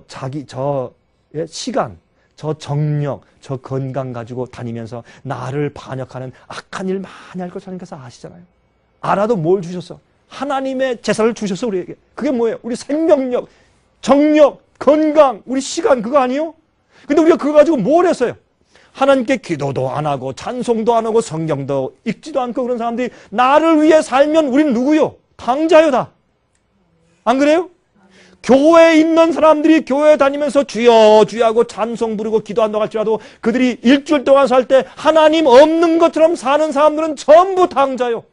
시간, 저 정력, 저 건강 가지고 다니면서 나를 반역하는 악한 일 많이 할 걸 하나님께서 아시잖아요. 알아도 뭘 주셨어? 하나님의 제사를 주셨어, 우리에게. 그게 뭐예요? 우리 생명력, 정력, 건강, 우리 시간, 그거 아니에요? 근데 우리가 그거 가지고 뭘 했어요? 하나님께 기도도 안 하고 찬송도 안 하고 성경도 읽지도 않고 그런 사람들이 나를 위해 살면 우린 누구요? 당자요, 다. 안 그래요? 교회에 있는 사람들이 교회 다니면서 주여 주여 하고 찬송 부르고 기도한다고 할지라도 그들이 일주일 동안 살 때 하나님 없는 것처럼 사는 사람들은 전부 당자요.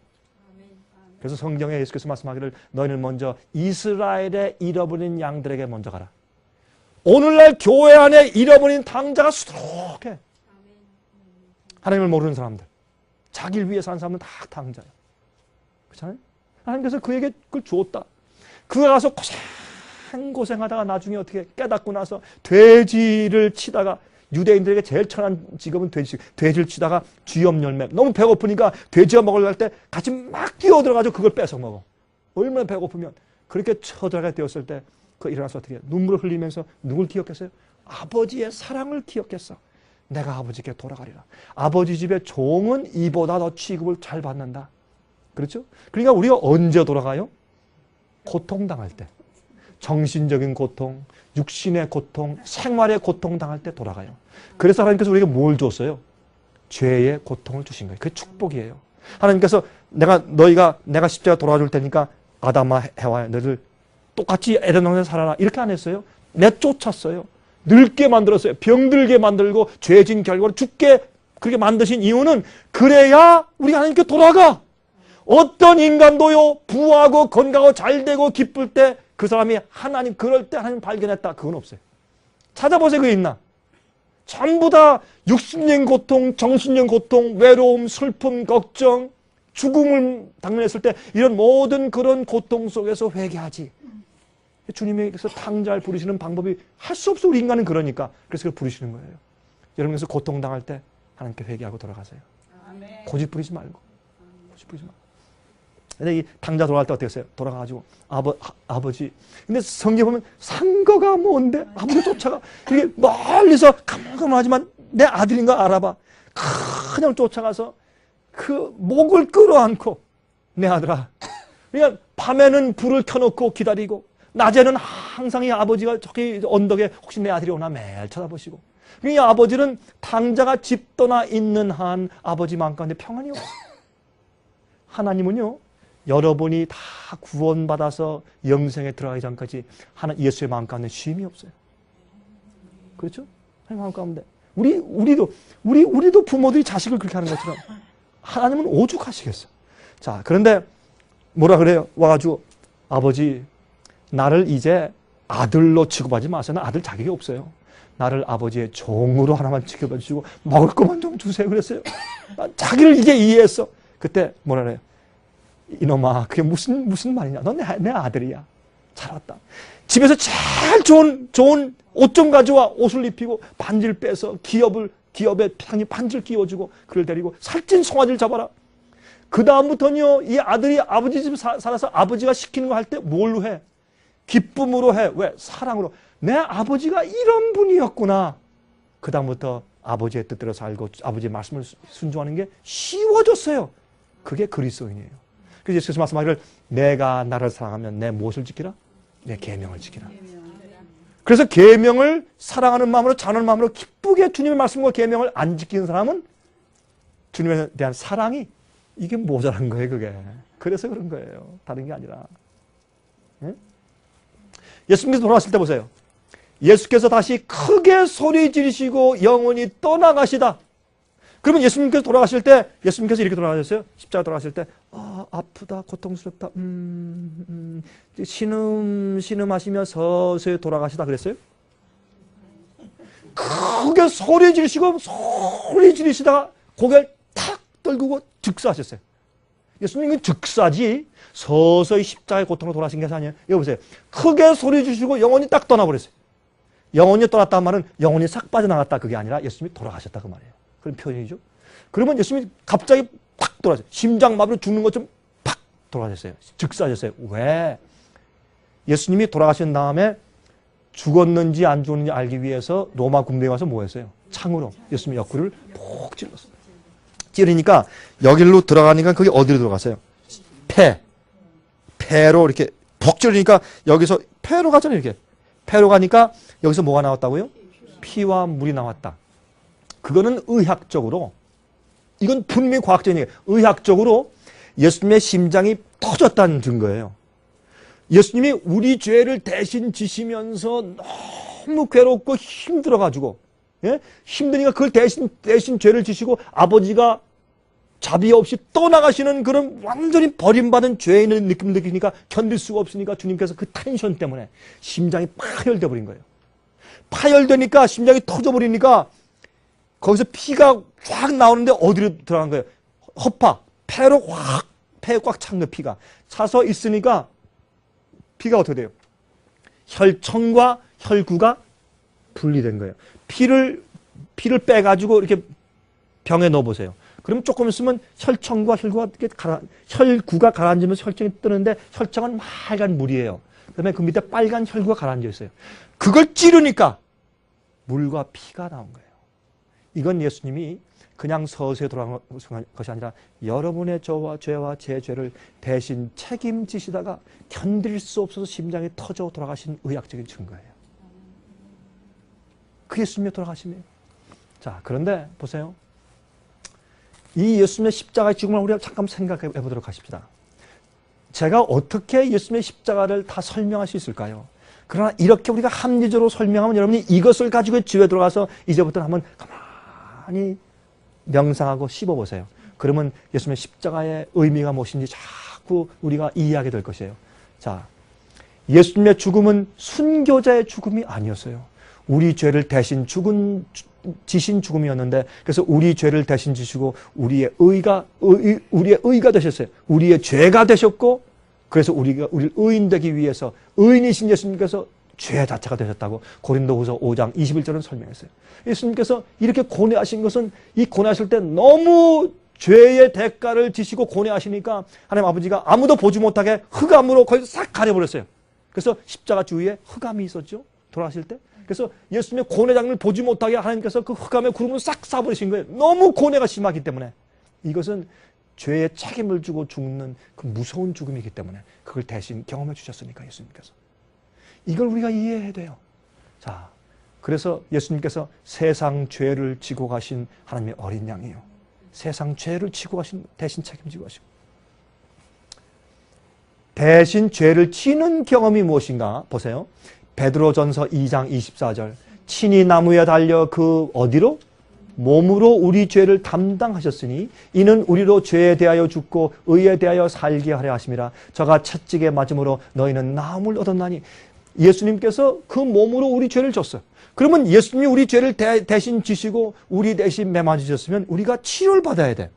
그래서 성경에 예수께서 말씀하기를 너희는 먼저 이스라엘의 잃어버린 양들에게 먼저 가라. 오늘날 교회 안에 잃어버린 당자가 수두룩해. 하나님을 모르는 사람들, 자기를 위해 사는 사람들은 다 당자예요. 그렇잖아요? 하나님께서 그에게 그걸 주었다. 그가 가서 고생하다가 나중에 어떻게 깨닫고 나서 돼지를 치다가, 유대인들에게 제일 천한 직업은 돼지를 치다가 쥐염 열매, 너무 배고프니까 돼지가 먹으려고 할 때 같이 막 뛰어들어가지고 그걸 뺏어 먹어. 얼마나 배고프면. 그렇게 쳐들어가게 되었을 때 그 일어나서 어떻게 해요? 눈물을 흘리면서 누굴 기억했어요? 아버지의 사랑을 기억했어. 내가 아버지께 돌아가리라. 아버지 집의 종은 이보다 더 취급을 잘 받는다. 그렇죠? 그러니까 우리가 언제 돌아가요? 고통당할 때. 정신적인 고통, 육신의 고통, 생활의 고통 당할 때 돌아가요. 그래서 하나님께서 우리에게 뭘 줬어요? 죄의 고통을 주신 거예요. 그게 축복이에요. 하나님께서 내가 십자가 돌아와 줄 테니까 아담아 해와 너희들 똑같이 에덴 동산에 살아라. 이렇게 안 했어요. 내쫓았어요. 늙게 만들었어요. 병들게 만들고 죄진 결과로 죽게 그렇게 만드신 이유는 그래야 우리가 하나님께 돌아가. 어떤 인간도요, 부하고 건강하고 잘되고 기쁠 때 그 사람이 하나님, 그럴 때 하나님 발견했다. 그건 없어요. 찾아보세요. 그게 있나? 전부 다 육신적인 고통, 정신적인 고통, 외로움, 슬픔, 걱정, 죽음을 당면했을 때 이런 모든 그런 고통 속에서 회개하지. 주님께서 탕자를 부르시는 방법이 할 수 없어. 우리 인간은 그러니까. 그래서 그걸 부르시는 거예요. 여러분께서 고통당할 때 하나님께 회개하고 돌아가세요. 고집 부리지 말고. 고집 부리지 말고. 근데 이 당자 돌아갈 때 어떻게 했어요? 돌아가가지고 아버지. 근데 성경 보면 상거가 뭔데? 아버지 쫓아가. 이렇게 멀리서 가물가물하지만 내 아들인 거 알아봐. 그냥 쫓아가서 그 목을 끌어안고 내 아들아. 그러니까 밤에는 불을 켜놓고 기다리고 낮에는 항상 이 아버지가 저기 언덕에 혹시 내 아들이 오나 매일 쳐다보시고. 그러니까 아버지는 당자가 집 떠나 있는 한 아버지 마음 가운데 평안이 없어요. 하나님은요, 여러분이 다 구원받아서 영생에 들어가기 전까지 예수의 마음 가운데 쉼이 없어요. 그렇죠? 하나님 마음 가운데. 우리도 부모들이 자식을 그렇게 하는 것처럼 하나님은 오죽하시겠어. 자, 그런데 뭐라 그래요? 와가지고 아버지, 나를 이제 아들로 취급하지 마세요. 나 아들 자격이 없어요. 나를 아버지의 종으로 하나만 취급해 주시고 먹을 것만 좀 주세요. 그랬어요. 자기를 이제 이해했어. 그때 뭐라 그래요? 이놈아, 그게 무슨 말이냐. 넌 내 아들이야. 잘 왔다. 집에서 제일 좋은 옷 좀 가져와. 옷을 입히고 반지를 빼서 기업에 반지를 끼워주고 그를 데리고 살찐 송아지를 잡아라. 그 다음부터는요, 이 아들이 아버지 집 살아서 아버지가 시키는 거 할 때 뭘로 해? 기쁨으로 해. 왜? 사랑으로. 내 아버지가 이런 분이었구나. 그 다음부터 아버지의 뜻대로 살고 아버지의 말씀을 순종하는 게 쉬워졌어요. 그게 그리스도인이에요. 그래서 예수께서 말씀하기를 내가 나를 사랑하면 내 무엇을 지키라? 내 계명을 지키라. 그래서 계명을 사랑하는 마음으로 자는 마음으로 기쁘게 주님의 말씀과 계명을 안 지키는 사람은 주님에 대한 사랑이 이게 모자란 거예요. 그게. 그래서 그런 거예요. 다른 게 아니라. 예? 예수님께서 돌아가실 때 보세요. 예수께서 다시 크게 소리 지르시고 영원히 떠나가시다. 그러면 예수님께서 돌아가실 때 예수님께서 이렇게 돌아가셨어요. 십자가 돌아가실 때 아프다, 고통스럽다, 신음하시며 서서히 돌아가시다 그랬어요? 크게 소리 지르시다가 고개를 탁 떨구고 즉사하셨어요. 예수님은 즉사지 서서히 십자가의 고통으로 돌아가신 게 아니에요. 여기 보세요. 크게 소리 지르시고 영원히 딱 떠나버렸어요. 영원히 떠났다는 말은 영원히 싹 빠져나갔다 그게 아니라 예수님이 돌아가셨다 그 말이에요. 그런 표현이죠. 그러면 예수님이 갑자기 팍 돌아가셨어요. 심장마비로 죽는 것처럼 팍 돌아가셨어요. 즉사하셨어요. 왜? 예수님이 돌아가신 다음에 죽었는지 안 죽었는지 알기 위해서 로마 군대에 와서 뭐 했어요? 창으로 예수님의 옆구리를 푹 찔렀어요. 찌르니까 여기로 들어가니까 그게 어디로 들어갔어요? 폐로 이렇게 푹 찌르니까 여기서 폐로 가잖아요. 이렇게 폐로 가니까 여기서 뭐가 나왔다고요? 피와 물이 나왔다. 그거는 의학적으로, 이건 분명히 과학적인 얘기예요. 의학적으로 예수님의 심장이 터졌다는 증거예요. 예수님이 우리 죄를 대신 지시면서 너무 괴롭고 힘들어가지고, 예? 힘드니까 그걸 대신 죄를 지시고 아버지가 자비 없이 떠나가시는 그런 완전히 버림받은 죄인의 느낌을 느끼니까 견딜 수가 없으니까 주님께서 그 텐션 때문에 심장이 파열돼 버린 거예요. 파열되니까 심장이 터져버리니까 거기서 피가 확 나오는데 어디로 들어간 거예요? 허파, 폐로 확, 폐에 꽉 찬 거 피가. 차서 있으니까 피가 어떻게 돼요? 혈청과 혈구가 분리된 거예요. 피를 빼가지고 이렇게 병에 넣어보세요. 그럼 조금 있으면 혈청과 혈구가 가라앉으면서 혈청이 뜨는데 혈청은 빨간 물이에요. 그다음에 그 밑에 빨간 혈구가 가라앉아 있어요. 그걸 찌르니까 물과 피가 나온 거예요. 이건 예수님이 그냥 서서히 돌아간 것이 아니라 여러분의 죄와 제 죄를 대신 책임지시다가 견딜 수 없어서 심장이 터져 돌아가신 의학적인 증거예요. 그 예수님이 돌아가심이에요. 자, 그런데 보세요. 이 예수님의 십자가의 죽음을 우리가 잠깐 생각해 보도록 하십시다. 제가 어떻게 예수님의 십자가를 다 설명할 수 있을까요? 그러나 이렇게 우리가 합리적으로 설명하면 여러분이 이것을 가지고 집에 들어가서 이제부터 한번 가만히 명상하고 씹어보세요. 그러면 예수님의 십자가의 의미가 무엇인지 자꾸 우리가 이해하게 될 것이에요. 자, 예수님의 죽음은 순교자의 죽음이 아니었어요. 우리 죄를 대신 지신 죽음이었는데, 그래서 우리 죄를 대신 지시고 우리의 의가 되셨어요. 우리의 죄가 되셨고, 그래서 우리를 의인되기 위해서 의인이신 예수님께서 죄 자체가 되셨다고 고린도후서 5장 21절은 설명했어요. 예수님께서 이렇게 고뇌하신 것은 이 고뇌하실 때 너무 죄의 대가를 지시고 고뇌하시니까 하나님 아버지가 아무도 보지 못하게 흑암으로 거의 싹 가려버렸어요. 그래서 십자가 주위에 흑암이 있었죠. 돌아가실 때. 그래서 예수님의 고뇌 장면을 보지 못하게 하나님께서 그 흑암의 구름을 싹 쏴버리신 거예요. 너무 고뇌가 심하기 때문에. 이것은 죄의 책임을 지고 죽는 그 무서운 죽음이기 때문에 그걸 대신 경험해 주셨으니까 예수님께서. 이걸 우리가 이해해야 돼요. 자, 그래서 예수님께서 세상 죄를 지고 가신 하나님의 어린 양이에요. 세상 죄를 지고 가신, 대신 책임지고 가시고. 대신 죄를 지는 경험이 무엇인가 보세요. 베드로전서 2장 24절. 친히 나무에 달려 그 어디로? 몸으로 우리 죄를 담당하셨으니 이는 우리로 죄에 대하여 죽고 의에 대하여 살게 하려 하심이라. 저가 채찍에 맞음으로 너희는 나음을 얻었나니. 예수님께서 그 몸으로 우리 죄를 졌어요. 그러면 예수님이 우리 죄를 대신 지시고 우리 대신 매맞으셨으면 우리가 치료를 받아야 돼.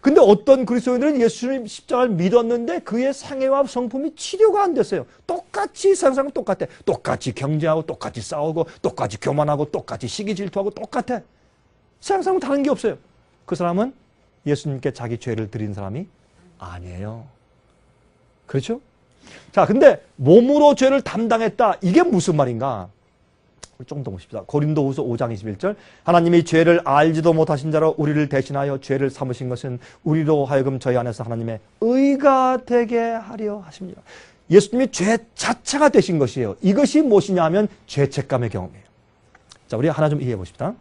근데 어떤 그리스도인들은 예수님 십자가를 믿었는데 그의 생애와 성품이 치료가 안 됐어요. 똑같이 세상은 똑같아. 똑같이 경쟁하고 똑같이 싸우고 똑같이 교만하고 똑같이 시기 질투하고 똑같아. 세상은 다른 게 없어요. 그 사람은 예수님께 자기 죄를 드린 사람이 아니에요. 그렇죠? 자, 근데 몸으로 죄를 담당했다. 이게 무슨 말인가? 좀 더 보십시다. 고린도후서 5장 21절. 하나님이 죄를 알지도 못하신 자로 우리를 대신하여 죄를 삼으신 것은 우리로 하여금 저희 안에서 하나님의 의가 되게 하려 하십니다. 예수님이 죄 자체가 되신 것이에요. 이것이 무엇이냐 하면 죄책감의 경험이에요. 자, 우리 하나 좀 이해해 보십시다.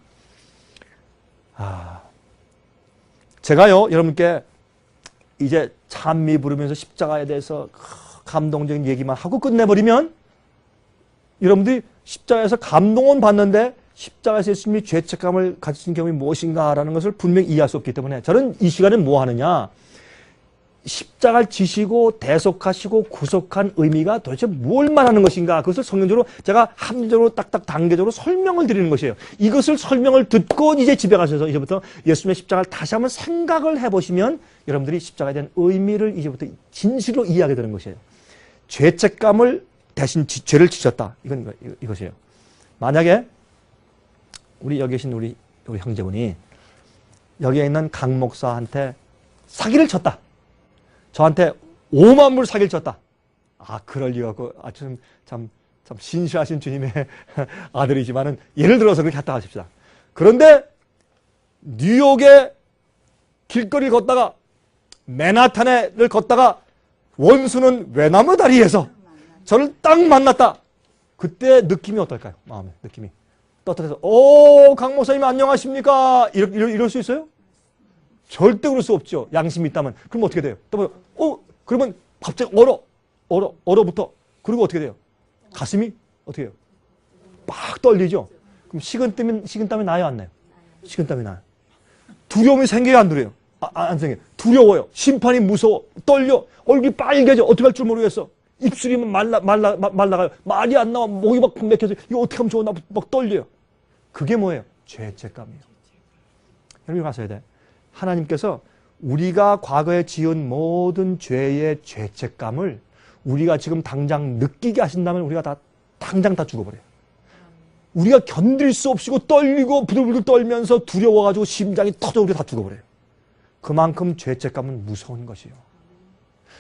제가요, 여러분께 이제 찬미 부르면서 십자가에 대해서 감동적인 얘기만 하고 끝내버리면 여러분들이 십자가에서 감동은 받는데 십자가에서 예수님이 죄책감을 가지신 경험이 무엇인가라는 것을 분명히 이해할 수 없기 때문에 저는 이 시간에 뭐 하느냐, 십자가를 지시고 대속하시고 구속한 의미가 도대체 뭘 말하는 것인가, 그것을 성경적으로 제가 함정적으로 딱딱 단계적으로 설명을 드리는 것이에요. 이것을 설명을 듣고 이제 집에 가셔서 이제부터 예수님의 십자가를 다시 한번 생각을 해보시면 여러분들이 십자가에 대한 의미를 이제부터 진실로 이해하게 되는 것이에요. 죄책감을 대신 죄를 지셨다. 이것이에요. 만약에 여기 계신 우리 형제분이 여기에 있는 강 목사한테 사기를 쳤다. 저한테 5만 불 사기를 쳤다. 그럴 리가 없고, 참 신실하신 주님의 아들이지만은 예를 들어서 그렇게 했다 하십시다. 그런데 뉴욕의 길거리를 걷다가 맨하탄을 걷다가 원수는 외나무 다리에서 저를 딱 만났다. 그때 느낌이 어떨까요? 마음의 느낌이 떳떳해서 강 목사님 안녕하십니까? 이럴 수 있어요? 절대 그럴 수 없죠. 양심이 있다면. 그럼 어떻게 돼요? 그러면 갑자기 얼어붙어. 그리고 어떻게 돼요? 가슴이 어떻게 해요? 막 떨리죠? 그럼 식은땀이 나요, 안 나요? 식은땀이 나요. 두려움이 생겨요, 안 두려워요? 안 생겨요. 두려워요. 심판이 무서워. 떨려. 얼굴이 빨개져. 어떻게 할 줄 모르겠어. 입술이 말라가요. 말이 안 나와. 목이 막 맥혀서 이거 어떻게 하면 좋나 막 떨려요. 그게 뭐예요? 죄책감이에요. 여러분 가셔야 돼. 하나님께서 우리가 과거에 지은 모든 죄의 죄책감을 우리가 지금 당장 느끼게 하신다면 우리가 당장 다 죽어버려요. 우리가 견딜 수 없이고 떨리고 부들부들 떨면서 두려워가지고 심장이 터져 우리가 다 죽어버려요. 그만큼 죄책감은 무서운 것이에요.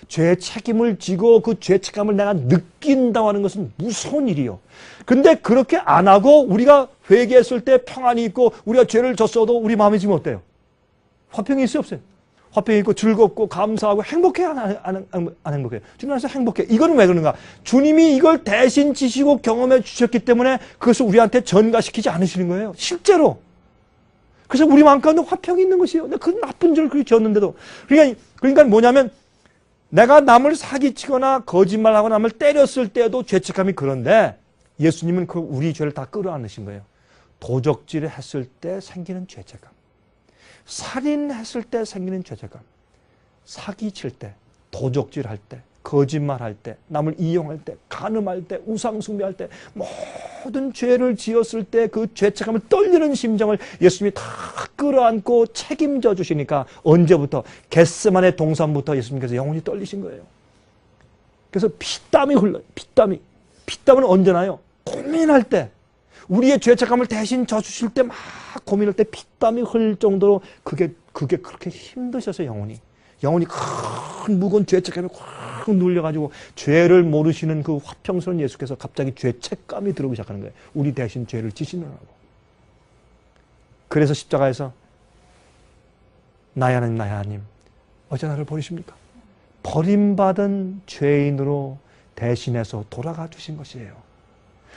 죄의 책임을 지고 그 죄책감을 내가 느낀다고 하는 것은 무서운 일이요. 근데 그렇게 안 하고 우리가 회개했을 때 평안이 있고 우리가 죄를 졌어도 우리 마음이 지금 어때요? 화평이 있어요, 없어요? 화평이 있고 즐겁고 감사하고 행복해, 안 행복해요? 주님 안에서 행복해. 이거는 왜 그런가? 주님이 이걸 대신 지시고 경험해 주셨기 때문에 그것을 우리한테 전가시키지 않으시는 거예요. 실제로. 그래서 우리 마음 가운데 화평이 있는 것이에요. 그 나쁜 죄를 그렇게 지었는데도. 그러니까 뭐냐면 내가 남을 사기치거나 거짓말하거나 남을 때렸을 때도 죄책감이 그런데 예수님은 우리 죄를 다 끌어안으신 거예요. 도적질 했을 때 생기는 죄책감. 살인했을 때 생기는 죄책감. 사기칠 때, 도적질할 때, 거짓말할 때, 남을 이용할 때, 간음할 때, 우상숭배할 때 모든 죄를 지었을 때 그 죄책감을 떨리는 심정을 예수님이 다 끌어안고 책임져 주시니까 언제부터? 겟세마네 동산부터 예수님께서 영혼이 떨리신 거예요. 그래서 피땀이 흘러요. 피땀은 언제 나요? 고민할 때. 우리의 죄책감을 대신 져주실 때 막 고민할 때 피땀이 흘릴 정도로 그게 그렇게 힘드셔서 영혼이 큰 무거운 죄책감이 확 눌려가지고 죄를 모르시는 그 화평스러운 예수께서 갑자기 죄책감이 들어오기 시작하는 거예요. 우리 대신 죄를 지시느라고. 그래서 십자가에서 나의 하나님 어째 나를 버리십니까? 버림받은 죄인으로 대신해서 돌아가 주신 것이에요.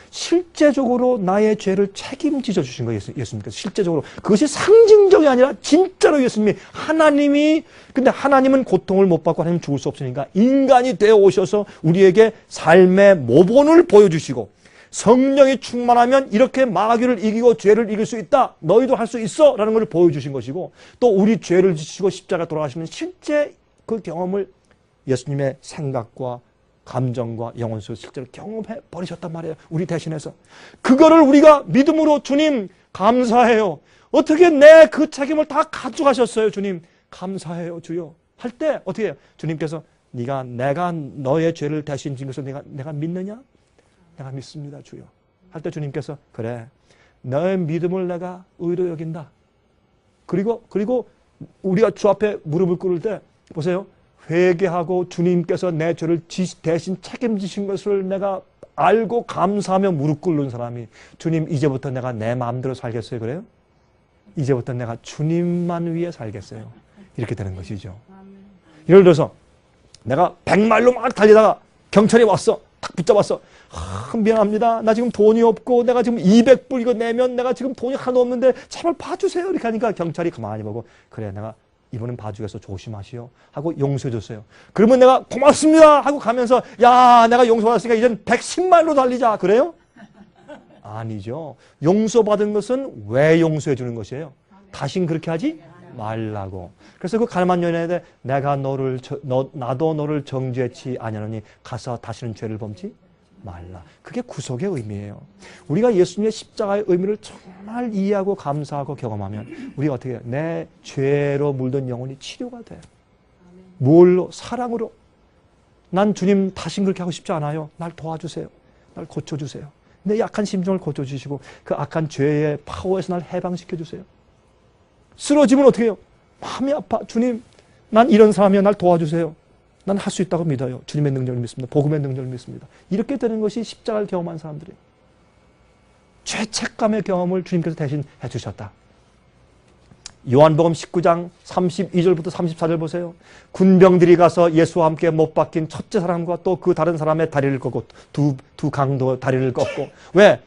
실제적으로 나의 죄를 책임지어 주신 거예요, 예수님께서. 실제적으로. 그것이 상징적이 아니라 진짜로 예수님이 근데 하나님은 고통을 못 받고 하나님 죽을 수 없으니까 인간이 되어 오셔서 우리에게 삶의 모본을 보여주시고 성령이 충만하면 이렇게 마귀를 이기고 죄를 이길 수 있다. 너희도 할 수 있어. 라는 걸 보여주신 것이고 또 우리 죄를 지시고 십자가 돌아가시는 실제 그 경험을 예수님의 생각과 감정과 영혼 속에서 실제로 경험해 버리셨단 말이에요. 우리 대신해서. 그거를 우리가 믿음으로 주님 감사해요. 어떻게 내 그 책임을 다 가져가셨어요, 주님. 감사해요 주여 할 때 어떻게 해요? 주님께서 내가 너의 죄를 대신 진 것을 내가 믿느냐? 내가 믿습니다 주여 할 때 주님께서 그래 너의 믿음을 내가 의로 여긴다. 그리고 우리가 주 앞에 무릎을 꿇을 때 보세요. 회개하고 주님께서 내 죄를 대신 책임지신 것을 내가 알고 감사하며 무릎 꿇는 사람이 주님 이제부터 내가 내 마음대로 살겠어요 그래요? 이제부터 내가 주님만 위해 살겠어요. 이렇게 되는 것이죠. 예를 들어서 내가 100마일로 막 달리다가 경찰이 왔어. 딱 붙잡았어. 미안합니다. 나 지금 돈이 없고 내가 지금 200불 이거 내면 내가 지금 돈이 하나도 없는데 제발 봐주세요. 이렇게 하니까 경찰이 가만히 보고 그래 내가 이번엔 봐주겠어. 조심하시오. 하고 용서해줬어요. 그러면 내가 고맙습니다. 하고 가면서 야 내가 용서받았으니까 이젠 110마일로 달리자. 그래요? 아니죠. 용서받은 것은 왜 용서해 주는 것이에요? 다신 그렇게 하지 말라고. 그래서 그 가늠한 여인한테 내가 나도 너를 정죄치 아니하노니 가서 다시는 죄를 범치 말라. 그게 구속의 의미예요. 우리가 예수님의 십자가의 의미를 정말 이해하고 감사하고 경험하면 우리가 어떻게 해요? 내 죄로 물든 영혼이 치료가 돼요. 뭘로? 사랑으로. 난 주님 다신 그렇게 하고 싶지 않아요. 날 도와주세요. 날 고쳐주세요. 내 약한 심정을 고쳐주시고 그 악한 죄의 파워에서 날 해방시켜주세요. 쓰러지면 어떻게 해요? 마음이 아파. 주님 난 이런 사람이야. 날 도와주세요. 난 할 수 있다고 믿어요. 주님의 능력을 믿습니다. 복음의 능력을 믿습니다. 이렇게 되는 것이 십자가를 경험한 사람들이에요. 죄책감의 경험을 주님께서 대신 해주셨다. 요한복음 19장 32절부터 34절 보세요. 군병들이 가서 예수와 함께 못 박힌 첫째 사람과 또 그 다른 사람의 다리를 꺾고 두 강도 다리를 꺾고 왜?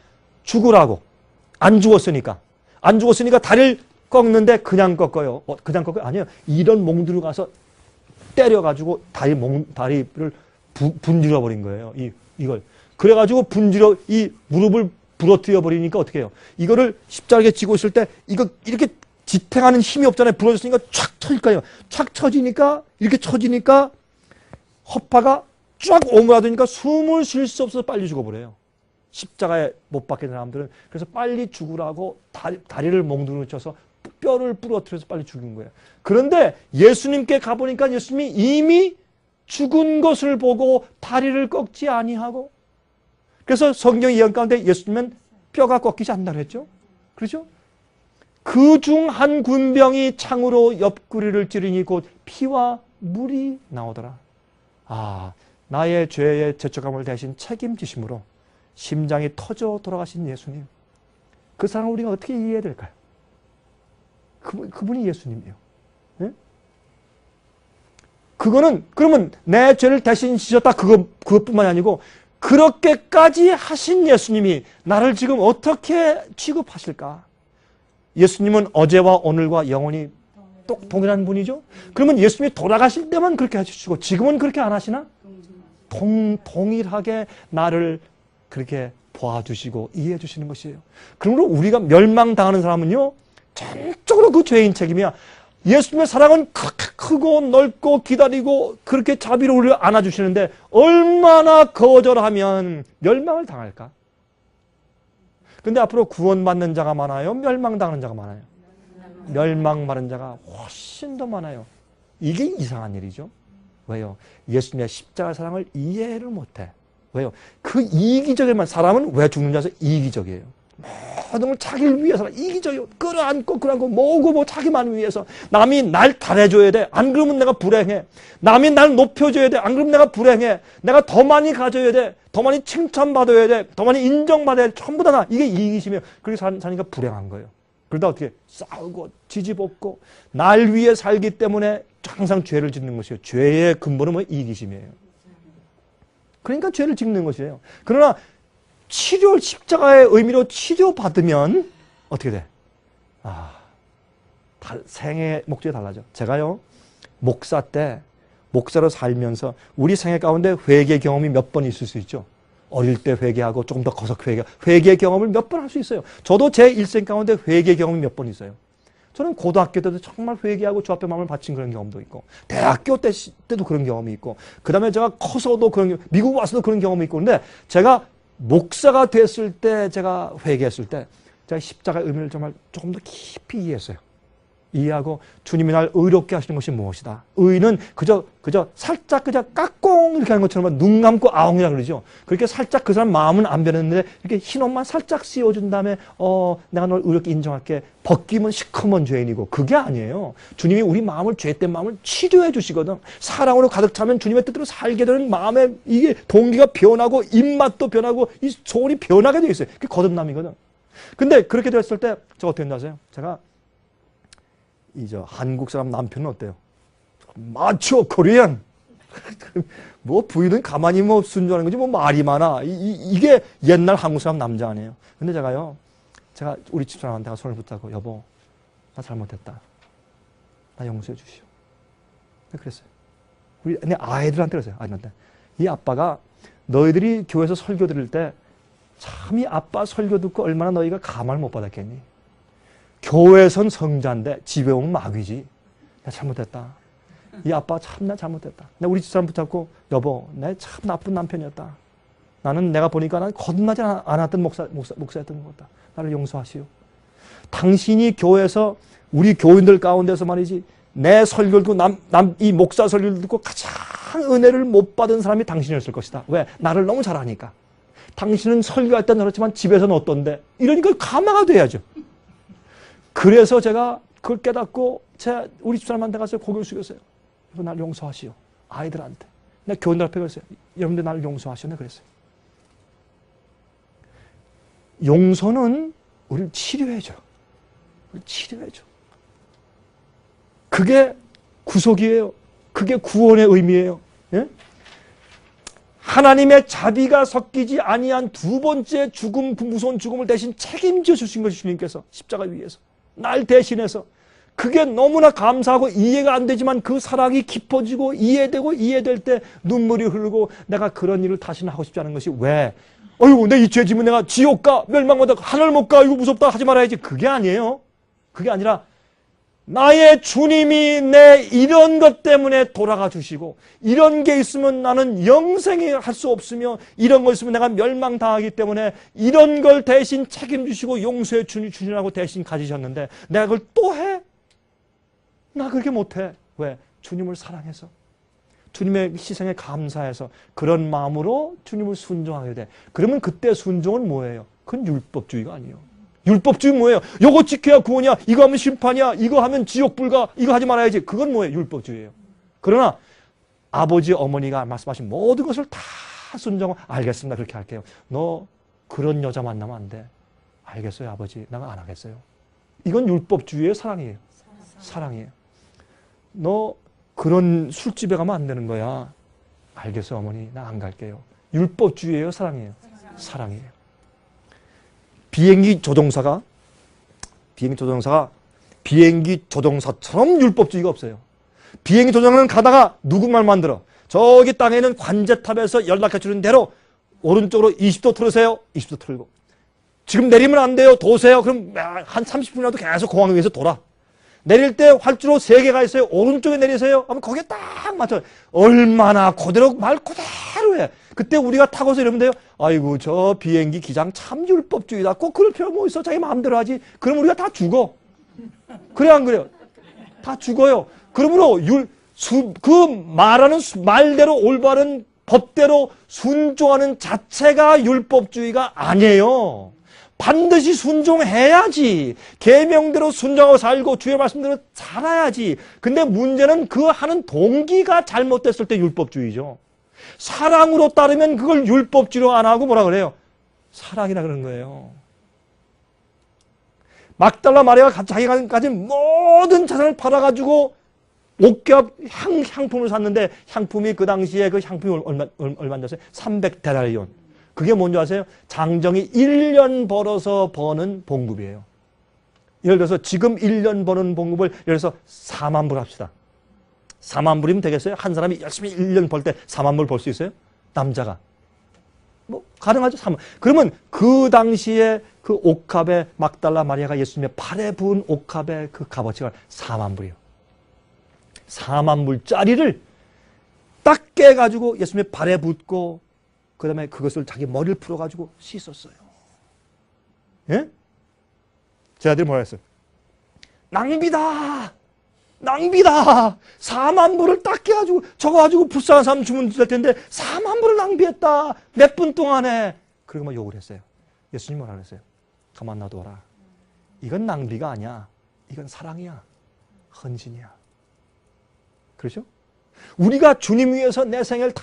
죽으라고. 안 죽었으니까. 안 죽었으니까 다리를 꺾는데 그냥 꺾어요. 그냥 꺾어요? 아니에요. 이런 몽두를 가서 때려가지고 다리를 분질러 버린 거예요. 이걸. 그래가지고 이 무릎을 부러뜨려 버리니까 어떻게 해요? 이거를 십자가에 쥐고 있을 때 이거 이렇게 지탱하는 힘이 없잖아요. 부러졌으니까 촥 쳐질까요? 촥 쳐지니까 이렇게 쳐지니까 허파가 쫙 오므라드니까 숨을 쉴 수 없어서 빨리 죽어버려요. 십자가에 못 박힌 사람들은 그래서 빨리 죽으라고 다리를 몽둥이로 쳐서 뼈를 부러뜨려서 빨리 죽은 거예요. 그런데 예수님께 가보니까 예수님이 이미 죽은 것을 보고 다리를 꺾지 아니하고 그래서 성경 예언 가운데 예수님은 뼈가 꺾이지 않는다고 했죠. 그렇죠? 그 중 한 군병이 창으로 옆구리를 찌르니 곧 피와 물이 나오더라. 아, 나의 죄의 죄책감을 대신 책임지심으로 심장이 터져 돌아가신 예수님. 그 사람을 우리가 어떻게 이해해야 될까요? 그분이 예수님이에요. 네? 그러면 내 죄를 대신 지셨다. 그것뿐만이 아니고, 그렇게까지 하신 예수님이 나를 지금 어떻게 취급하실까? 예수님은 어제와 오늘과 영원히 동일한 분이죠? 그러면 예수님이 돌아가실 때만 그렇게 해주시고, 지금은 그렇게 안 하시나? 동일하게 나를 그렇게 보아주시고 이해해 주시는 것이에요. 그러므로 우리가 멸망당하는 사람은요, 전적으로 그 죄인 책임이야. 예수님의 사랑은 크고 넓고 기다리고 그렇게 자비로 우리를 안아주시는데 얼마나 거절하면 멸망을 당할까? 근데 앞으로 구원받는 자가 많아요? 멸망당하는 자가 많아요? 멸망받는 자가 훨씬 더 많아요. 이게 이상한 일이죠. 왜요? 예수님의 십자가 사랑을 이해를 못해. 왜요? 그 이기적에만 사람은 왜 죽는 자서 이기적이에요. 모든 걸 자기를 위해서 이기적이요. 끌어안고 모으고 자기만 위해서. 남이 날 잘해줘야 돼. 안 그러면 내가 불행해. 남이 날 높여줘야 돼. 안 그러면 내가 불행해. 내가 더 많이 가져야 돼. 더 많이 칭찬받아야 돼. 더 많이 인정받아야 돼. 전부 다 나. 이게 이기심이에요. 그렇게 사니까 불행한 거예요. 그러다 어떻게 싸우고 지지볶고 날 위해 살기 때문에 항상 죄를 짓는 것이에요. 죄의 근본은 뭐 이기심이에요. 그러니까 죄를 짓는 것이에요. 그러나 십자가의 의미로 치료받으면 어떻게 돼? 생의 목적이 달라져. 제가요, 목사로 살면서 우리 생애 가운데 회개 경험이 몇 번 있을 수 있죠. 어릴 때 회개하고 조금 더 커서 회개 경험을 몇 번 할 수 있어요. 저도 제 일생 가운데 회개 경험이 몇 번 있어요. 저는 고등학교 때도 정말 회개하고 주 앞에 마음을 바친 그런 경험도 있고, 대학교 때도 그런 경험이 있고, 그 다음에 제가 커서도 미국 와서도 그런 경험이 있고, 근데 제가 목사가 됐을 때, 제가 회개했을 때, 제가 십자가의 의미를 정말 조금 더 깊이 이해했어요. 이해하고 주님이 날 의롭게 하시는 것이 무엇이다. 의는 그저 살짝 까꿍 이렇게 하는 것처럼 눈 감고 아웅이라 그러죠. 그렇게 살짝 그 사람 마음은 안 변했는데 이렇게 흰 옷만 살짝 씌워준 다음에 내가 널 의롭게 인정할게. 벗기면 시커먼 죄인이고 그게 아니에요. 주님이 우리 마음을 죄된 마음을 치료해 주시거든. 사랑으로 가득 차면 주님의 뜻대로 살게 되는 마음에 이게 동기가 변하고 입맛도 변하고 이 소원이 변하게 되어 있어요. 그게 거듭남이거든. 근데 그렇게 됐을 때 제가 어떻게 했나요? 제가 한국 사람 남편은 어때요? 마초 코리안. 뭐 부인은 가만히 뭐 순종하는 거지 뭐 말이 많아. 이게 옛날 한국 사람 남자 아니에요. 근데 제가 우리 집사람한테 손을 붙잡고 여보 나 잘못했다. 나 용서해 주시오. 그랬어요. 내 아이들한테 그랬어요. 아이들한테. 이 아빠가 너희들이 교회에서 설교 들을 때 참 이 아빠 설교 듣고 얼마나 너희가 감화를 못 받았겠니? 교회에선 성자인데 집에 오면 마귀지. 나 잘못했다. 이 아빠 참 나 잘못했다. 내가 우리 집사람 붙잡고 여보 내 참 나쁜 남편이었다. 나는 내가 보니까 난 거듭나지 않았던 목사였던 것 같다. 나를 용서하시오. 당신이 교회에서 우리 교인들 가운데서 말이지 내 설교를 듣고 이 목사 설교를 듣고 가장 은혜를 못 받은 사람이 당신이었을 것이다. 왜? 나를 너무 잘 아니까. 당신은 설교할 때는 그렇지만 집에서는 어떤데? 이러니까 감화가 돼야죠. 그래서 제가 그걸 깨닫고 우리 집사람한테 가서 고개를 숙였어요. 여러분 날 용서하시오. 아이들한테. 내가 교인들 앞에 그랬어요. 여러분들 날 용서하시오. 내가 그랬어요. 용서는 우리를 치료해줘. 우리를 치료해줘. 그게 구속이에요. 그게 구원의 의미예요. 예? 하나님의 자비가 섞이지 아니한 두 번째 죽음, 그 무서운 죽음을 대신 책임져 주신 것이 주님께서 십자가 위에서 날 대신해서 그게 너무나 감사하고 이해가 안 되지만 그 사랑이 깊어지고 이해되고 이해될 때 눈물이 흐르고 내가 그런 일을 다시는 하고 싶지 않은 것이 왜? 어이구 내 이 죄 지면 내가 지옥 가 멸망받아 하늘 못 가 이거 무섭다 하지 말아야지. 그게 아니에요. 그게 아니라 나의 주님이 내 이런 것 때문에 돌아가 주시고 이런 게 있으면 나는 영생이 할 수 없으며 이런 거 있으면 내가 멸망당하기 때문에 이런 걸 대신 책임주시고 용서해 주시라고 대신 가지셨는데 내가 그걸 또 해? 나 그렇게 못해. 왜? 주님을 사랑해서 주님의 희생에 감사해서 그런 마음으로 주님을 순종하게 돼. 그러면 그때 순종은 뭐예요? 그건 율법주의가 아니에요. 율법주의 뭐예요? 요거 지켜야 구원이야. 이거 하면 심판이야. 이거 하면 지옥 불가. 이거 하지 말아야지. 그건 뭐예요? 율법주의예요. 그러나 아버지 어머니가 말씀하신 모든 것을 다 순종하고 알겠습니다. 그렇게 할게요. 너 그런 여자 만나면 안 돼. 알겠어요 아버지. 내가 안 하겠어요. 이건 율법주의의 사랑이에요. 사랑이에요. 너 그런 술집에 가면 안 되는 거야. 알겠어요 어머니. 나 안 갈게요. 율법주의예요 사랑이에요. 사랑이에요. 비행기 조종사가 비행기 조종사처럼 율법주의가 없어요. 비행기 조종사는 가다가 누구 말 만들어. 저기 땅에 있는 관제탑에서 연락해 주는 대로 오른쪽으로 20도 틀으세요. 20도 틀고. 지금 내리면 안 돼요. 도세요. 그럼 한 30분이라도 계속 공항 위에서 돌아. 내릴 때 활주로 3개가 있어요. 오른쪽에 내리세요. 하면 거기에 딱 맞춰요. 얼마나 그대로 말 그대로 해. 그때 우리가 타고서 이러면 돼요. 아이고 저 비행기 기장 참 율법주의다. 꼭 그럴 필요 뭐 있어. 자기 마음대로 하지. 그럼 우리가 다 죽어. 그래 안 그래요? 다 죽어요. 그러므로 그 말하는 말대로 올바른 법대로 순종하는 자체가 율법주의가 아니에요. 반드시 순종해야지. 계명대로 순종하고 살고 주의 말씀대로 살아야지. 근데 문제는 그 하는 동기가 잘못됐을 때 율법주의죠. 사랑으로 따르면 그걸 율법주의로 안 하고 뭐라 그래요? 사랑이라 그러는 거예요. 막달라 마리아가 자기가 가진 모든 자산을 팔아가지고 옥겹 향품을 샀는데 향품이 그 당시에 그 향품이 얼마인지 아세요? 300데나리온. 그게 뭔지 아세요? 장정이 1년 벌어서 버는 봉급이에요. 예를 들어서 지금 1년 버는 봉급을 예를 들어서 4만 불 합시다. 4만 불이면 되겠어요? 한 사람이 열심히 1년 벌 때 4만 불 벌 수 있어요? 남자가. 뭐 가능하죠? 3만. 그러면 그 당시에 그 옥합에 막달라 마리아가 예수님의 팔에 부은 옥합의 그 값어치가 4만 불이에요. 4만 불짜리를 딱 깨가지고 예수님의 발에 붓고 그 다음에 그것을 자기 머리를 풀어가지고 씻었어요. 예? 제 아들이 뭐라 했어요? 낭비다. 낭비다. 4만 불을 딱 깨가지고 저거 가지고 불쌍한 사람 주면 될 텐데 4만 불을 낭비했다. 몇 분 동안에. 그리고 막 욕을 했어요. 예수님 뭐라 그랬어요? 가만 놔둬라. 이건 낭비가 아니야. 이건 사랑이야. 헌신이야. 그렇죠? 우리가 주님 위해서 내 생애를 다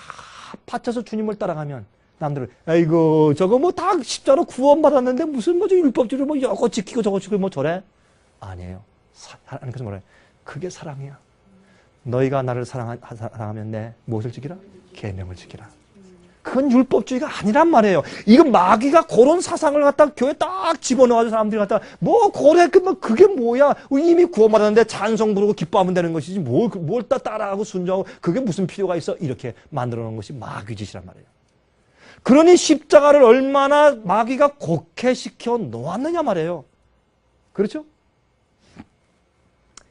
바쳐서 주님을 따라가면 남들은 아이고 저거 뭐 다 십자로 구원받았는데 무슨 뭐저 율법주의를 뭐 이거 지키고 저거 지키고 뭐 저래? 아니에요. 하나님께서 뭐래? 그게 사랑이야. 너희가 나를 사랑하면 내 무엇을 지키라? 계명을 지키라. 그건 율법주의가 아니란 말이에요. 이건 마귀가 그런 사상을 갖다 교회에 딱 집어넣어가지고 사람들이 갖다 뭐 그래 그게 뭐야? 이미 구원받았는데 찬송 부르고 기뻐하면 되는 것이지 뭘 따라하고 순종하고 그게 무슨 필요가 있어? 이렇게 만들어 놓은 것이 마귀 짓이란 말이에요. 그러니 십자가를 얼마나 마귀가 곡해시켜 놓았느냐 말이에요. 그렇죠?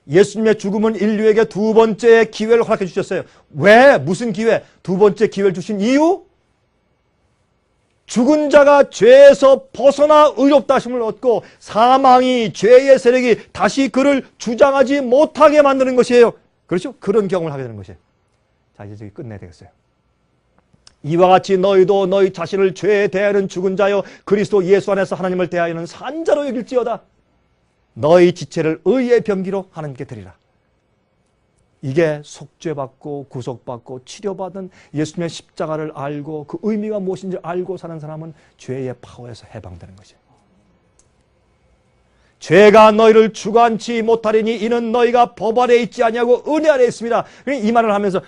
예수님의 죽음은 인류에게 두 번째 기회를 허락해 주셨어요. 왜? 무슨 기회? 두 번째 기회를 주신 이유? 죽은 자가 죄에서 벗어나 의롭다 하심을 얻고 사망이 죄의 세력이 다시 그를 주장하지 못하게 만드는 것이에요. 그렇죠? 그런 경험을 하게 되는 것이에요. 자, 이제 저기 끝내야 되겠어요. 이와 같이 너희도 너희 자신을 죄에 대하여는 죽은 자여 그리스도 예수 안에서 하나님을 대하여는 산 자로 여길지어다. 너희 지체를 의의 병기로 하나님께 드리라. 이게 속죄받고 구속받고 치료받은 예수님의 십자가를 알고 그 의미가 무엇인지 알고 사는 사람은 죄의 파워에서 해방되는 것이에요. 죄가 너희를 주관치 못하리니 이는 너희가 법 아래에 있지 아니하고 은혜 아래에 있습니다. 이 말을 하면서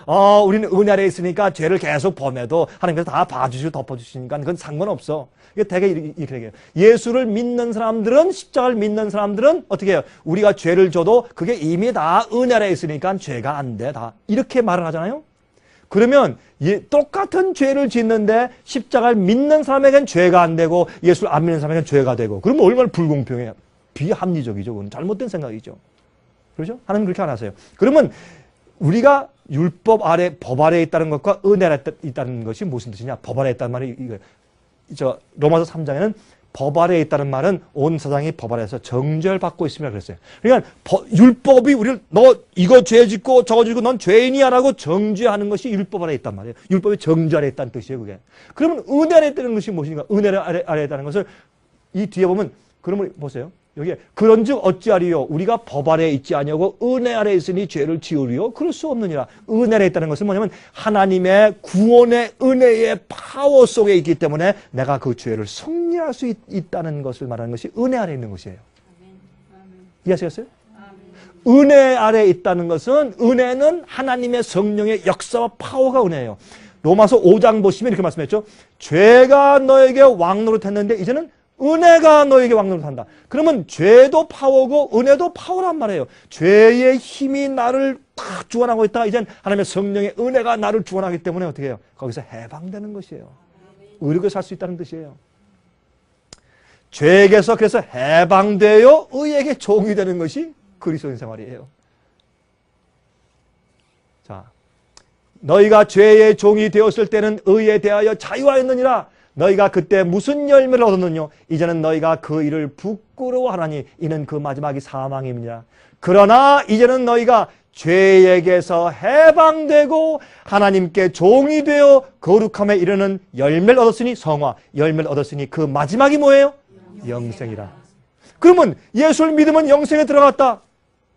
우리는 은혜 아래에 있으니까 죄를 계속 범해도 하나님께서 다 봐주시고 덮어주시니까 그건 상관없어. 이게 되게 이렇게 얘기해요. 예수를 믿는 사람들은 십자가를 믿는 사람들은 어떻게 해요? 우리가 죄를 져도 그게 이미 다 은혜 아래에 있으니까 죄가 안 돼. 다 이렇게 말을 하잖아요. 그러면 똑같은 죄를 짓는데 십자가를 믿는 사람에겐 죄가 안 되고 예수를 안 믿는 사람에겐 죄가 되고 그러면 얼마나 불공평해요. 비합리적이죠. 그건 잘못된 생각이죠. 그렇죠? 하나님 그렇게 안 하세요. 그러면 우리가 율법 아래, 법 아래에 있다는 것과 은혜 아래에 있다는 것이 무슨 뜻이냐? 법 아래에 있다는 말이 로마서 3장에는 법 아래에 있다는 말은 온 세상이 법 아래에서 정죄받고 있습니다. 그랬어요. 그러니까 율법이 우리를 너 이거 죄 짓고 저거 짓고 넌 죄인이야 라고 정죄하는 것이 율법 아래에 있단 말이에요. 율법이 정죄 아래에 있다는 뜻이에요. 그게. 그러면 은혜 아래에 있다는 것이 무엇인가? 은혜 아래에 있다는 것을 이 뒤에 보면 그러면 보세요. 여기에 그런즉 어찌하리요? 우리가 법 아래에 있지 아니하고 은혜 아래에 있으니 죄를 지으리요? 그럴 수 없느니라. 은혜 아래에 있다는 것은 뭐냐면 하나님의 구원의 은혜의 파워 속에 있기 때문에 내가 그 죄를 승리할 수 있다는 것을 말하는 것이 은혜 아래에 있는 것이에요. 이해하시겠어요? 은혜 아래에 있다는 것은 은혜는 하나님의 성령의 역사와 파워가 은혜예요. 로마서 5장 보시면 이렇게 말씀했죠. 죄가 너에게 왕노릇했는데 이제는 은혜가 너에게 왕노릇한다. 그러면 죄도 파워고 은혜도 파워란 말이에요. 죄의 힘이 나를 딱 주관하고 있다. 이젠 하나님의 성령의 은혜가 나를 주관하기 때문에 어떻게 해요? 거기서 해방되는 것이에요. 의롭게 살 수 있다는 뜻이에요. 죄에게서 그래서 해방되어 의에게 종이 되는 것이 그리스도인 생활이에요. 자, 너희가 죄의 종이 되었을 때는 의에 대하여 자유하였느니라. 너희가 그때 무슨 열매를 얻었느냐? 이제는 너희가 그 일을 부끄러워하나니 이는 그 마지막이 사망임이니라. 그러나 이제는 너희가 죄에게서 해방되고 하나님께 종이 되어 거룩함에 이르는 열매를 얻었으니 성화, 열매를 얻었으니 그 마지막이 뭐예요? 영생이라. 그러면 예수를 믿으면 영생에 들어갔다.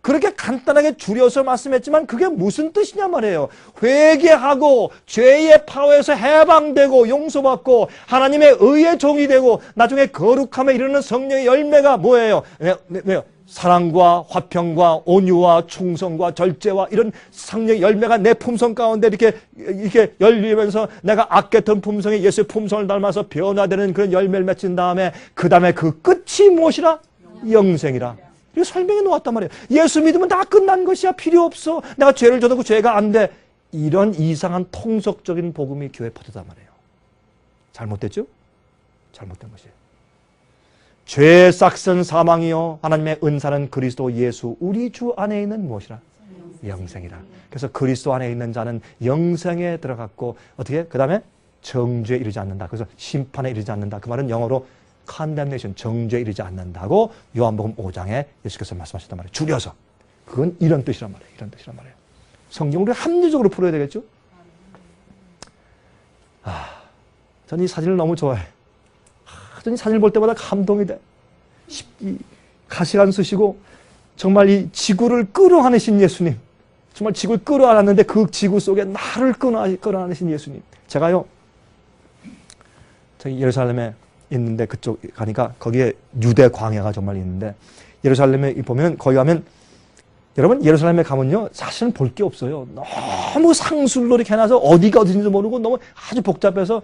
그렇게 간단하게 줄여서 말씀했지만 그게 무슨 뜻이냐 말이에요. 회개하고 죄의 파워에서 해방되고 용서받고 하나님의 의의 종이 되고 나중에 거룩함에 이르는 성령의 열매가 뭐예요? 왜요? 사랑과 화평과 온유와 충성과 절제와 이런 성령의 열매가 내 품성 가운데 이렇게 열리면서 내가 아꼈던 품성에 예수의 품성을 닮아서 변화되는 그런 열매를 맺힌 다음에 그 다음에 그 끝이 무엇이라? 영생이라. 이거 설명해 놓았단 말이에요. 예수 믿으면 다 끝난 것이야. 필요 없어. 내가 죄를 져도 그 죄가 안 돼. 이런 이상한 통속적인 복음이 교회에 퍼졌단 말이에요. 잘못됐죠? 잘못된 것이에요. 죄의 싹은 사망이요 하나님의 은사는 그리스도 예수 우리 주 안에 있는 무엇이라? 영생이라. 그래서 그리스도 안에 있는 자는 영생에 들어갔고 어떻게? 그 다음에 정죄에 이르지 않는다. 그래서 심판에 이르지 않는다. 그 말은 영어로 condemnation, 정죄에 이르지 않는다고 요한복음 5장에 예수께서 말씀하셨단 말이에요. 줄여서. 그건 이런 뜻이란 말이에요. 이런 뜻이란 말이에요. 성경을 합리적으로 풀어야 되겠죠? 저는 이 사진을 너무 좋아해. 저는 이 사진을 볼 때마다 감동이 돼. 이 가시관 쓰시고 정말 이 지구를 끌어안으신 예수님. 정말 지구를 끌어안았는데 그 지구 속에 나를 끌어안으신 예수님. 제가요, 저기 예루살렘에 있는데 그쪽 가니까 거기에 유대 광야가 정말 있는데 예루살렘에 보면 거기 가면 여러분 예루살렘에 가면요 사실은 볼 게 없어요. 너무 상술로 이렇게 해놔서 어디가 어딘지 모르고 너무 아주 복잡해서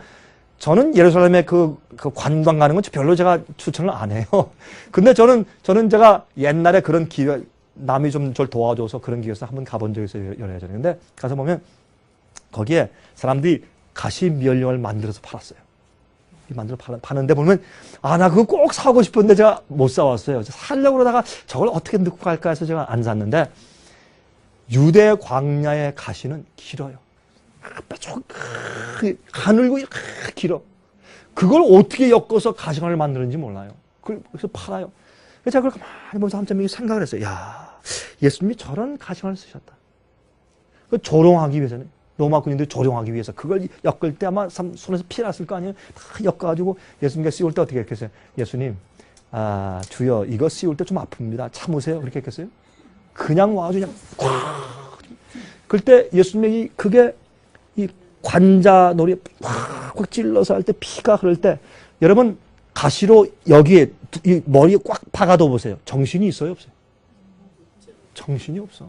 저는 예루살렘에 그 관광 가는 건 별로 제가 추천을 안 해요. 근데 저는 제가 옛날에 그런 기회 남이 좀 저를 도와줘서 그런 기회에서 한번 가본 적이 있어요. 여러 예전에. 근데 가서 보면 거기에 사람들이 가시 미연령을 만들어서 팔았어요. 파는데 보면 나 그거 꼭 사고 싶은데 제가 못 사왔어요. 사려고 그러다가 저걸 어떻게 넣고 갈까 해서 제가 안 샀는데 유대 광야의 가시는 길어요. 가늘고 길어. 그걸 어떻게 엮어서 가시관을 만드는지 몰라요. 그래서 팔아요. 그래서 제가 그걸 가만히 보면서 한참 생각을 했어요. 야, 예수님이 저런 가시관을 쓰셨다. 그 조롱하기 위해서는. 로마 군인들이 조롱하기 위해서 그걸 엮을 때 아마 손에서 피 났을 거 아니에요. 다 엮어가지고 예수님께 씌울 때 어떻게 했겠어요? 예수님, 주여 이거 씌울 때 좀 아픕니다. 참으세요. 그렇게 했겠어요? 그냥 와가지고 그냥 꽉. 그때 예수님이 그게 이 관자놀이 꽉 찔러서 할 때 피가 흐를 때 여러분 가시로 여기에 이 머리에 꽉 박아둬 보세요. 정신이 있어요? 없어요? 정신이 없어.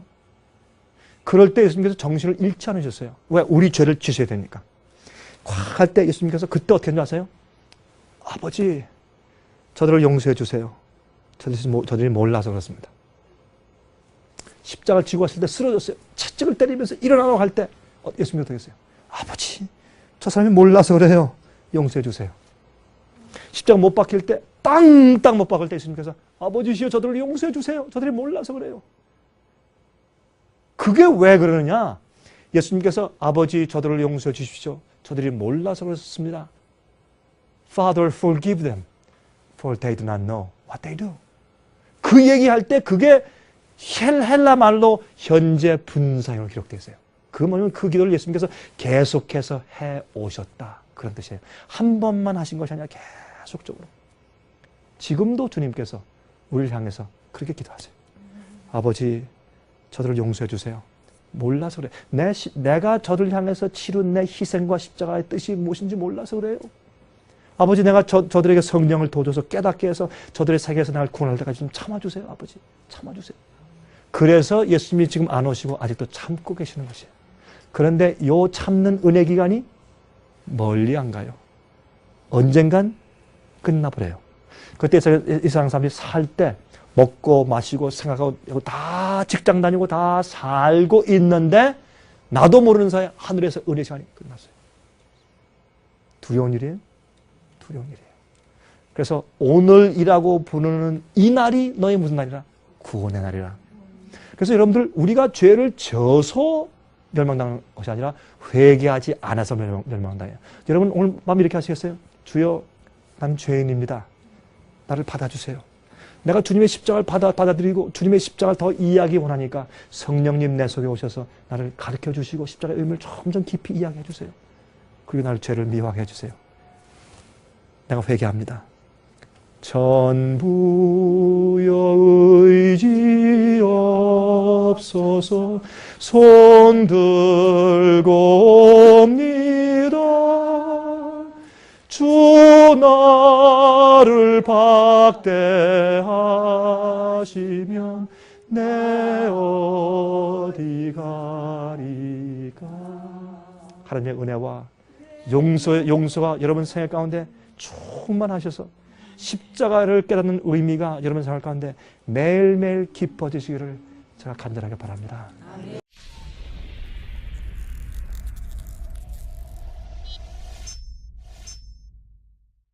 그럴 때 예수님께서 정신을 잃지 않으셨어요. 왜? 우리 죄를 지셔야 되니까. 꽉 할 때 예수님께서 그때 어떻게 했는지 아세요? 아버지, 저들을 용서해 주세요. 저들이 몰라서 그렇습니다. 십자가를 지고 왔을 때 쓰러졌어요. 채찍을 때리면서 일어나라고 할 때 예수님이 어떻게 했어요? 아버지, 저 사람이 몰라서 그래요. 용서해 주세요. 십자가 못 박힐 때 땅땅 못 박을 때 예수님께서 아버지시여 저들을 용서해 주세요. 저들이 몰라서 그래요. 그게 왜 그러느냐? 예수님께서 아버지 저들을 용서해 주십시오. 저들이 몰라서 그렇습니다. Father, forgive them, for they do not know what they do. 그 얘기할 때 그게 헬라 말로 현재 분사형으로 기록되어 있어요. 그 뭐냐면 그 기도를 예수님께서 계속해서 해 오셨다. 그런 뜻이에요. 한 번만 하신 것이 아니라 계속적으로. 지금도 주님께서 우리를 향해서 그렇게 기도하세요. 아버지, 저들을 용서해 주세요. 몰라서 그래. 내가 저들을 향해서 치룬 내 희생과 십자가의 뜻이 무엇인지 몰라서 그래요. 아버지, 내가 저들에게 성령을 도줘서 깨닫게 해서 저들의 세계에서 나를 구원할 때까지 좀 참아주세요. 아버지, 참아주세요. 그래서 예수님이 지금 안 오시고 아직도 참고 계시는 것이에요. 그런데 요 참는 은혜 기간이 멀리 안 가요. 언젠간 끝나버려요. 그때 이 세상 사람들이 살 때 먹고 마시고 생각하고 다 직장 다니고 다 살고 있는데 나도 모르는 사이에 하늘에서 은혜 시간이 끝났어요. 두려운 일이에요? 두려운 일이에요. 그래서 오늘이라고 부르는 이 날이 너의 무슨 날이라? 구원의 날이라. 그래서 여러분들 우리가 죄를 져서 멸망당한 것이 아니라 회개하지 않아서 멸망당해요. 여러분 오늘 밤 이렇게 하시겠어요? 주여, 나는 죄인입니다. 나를 받아주세요. 내가 주님의 십자가를 받아들이고 주님의 십자가를 더 이해하기 원하니까 성령님 내 속에 오셔서 나를 가르쳐 주시고 십자가의 의미를 점점 깊이 이해하게 해주세요. 그리고 나를 죄를 미워하게 해주세요. 내가 회개합니다. 전부여 의지 없어서 손 들고 옵니다. 주 나를 박대하시면 내 어디 가리까. 하나님의 은혜와 용서가 여러분 생활 가운데 충만하셔서 십자가를 깨닫는 의미가 여러분 생활 가운데 매일매일 깊어지시기를 제가 간절하게 바랍니다.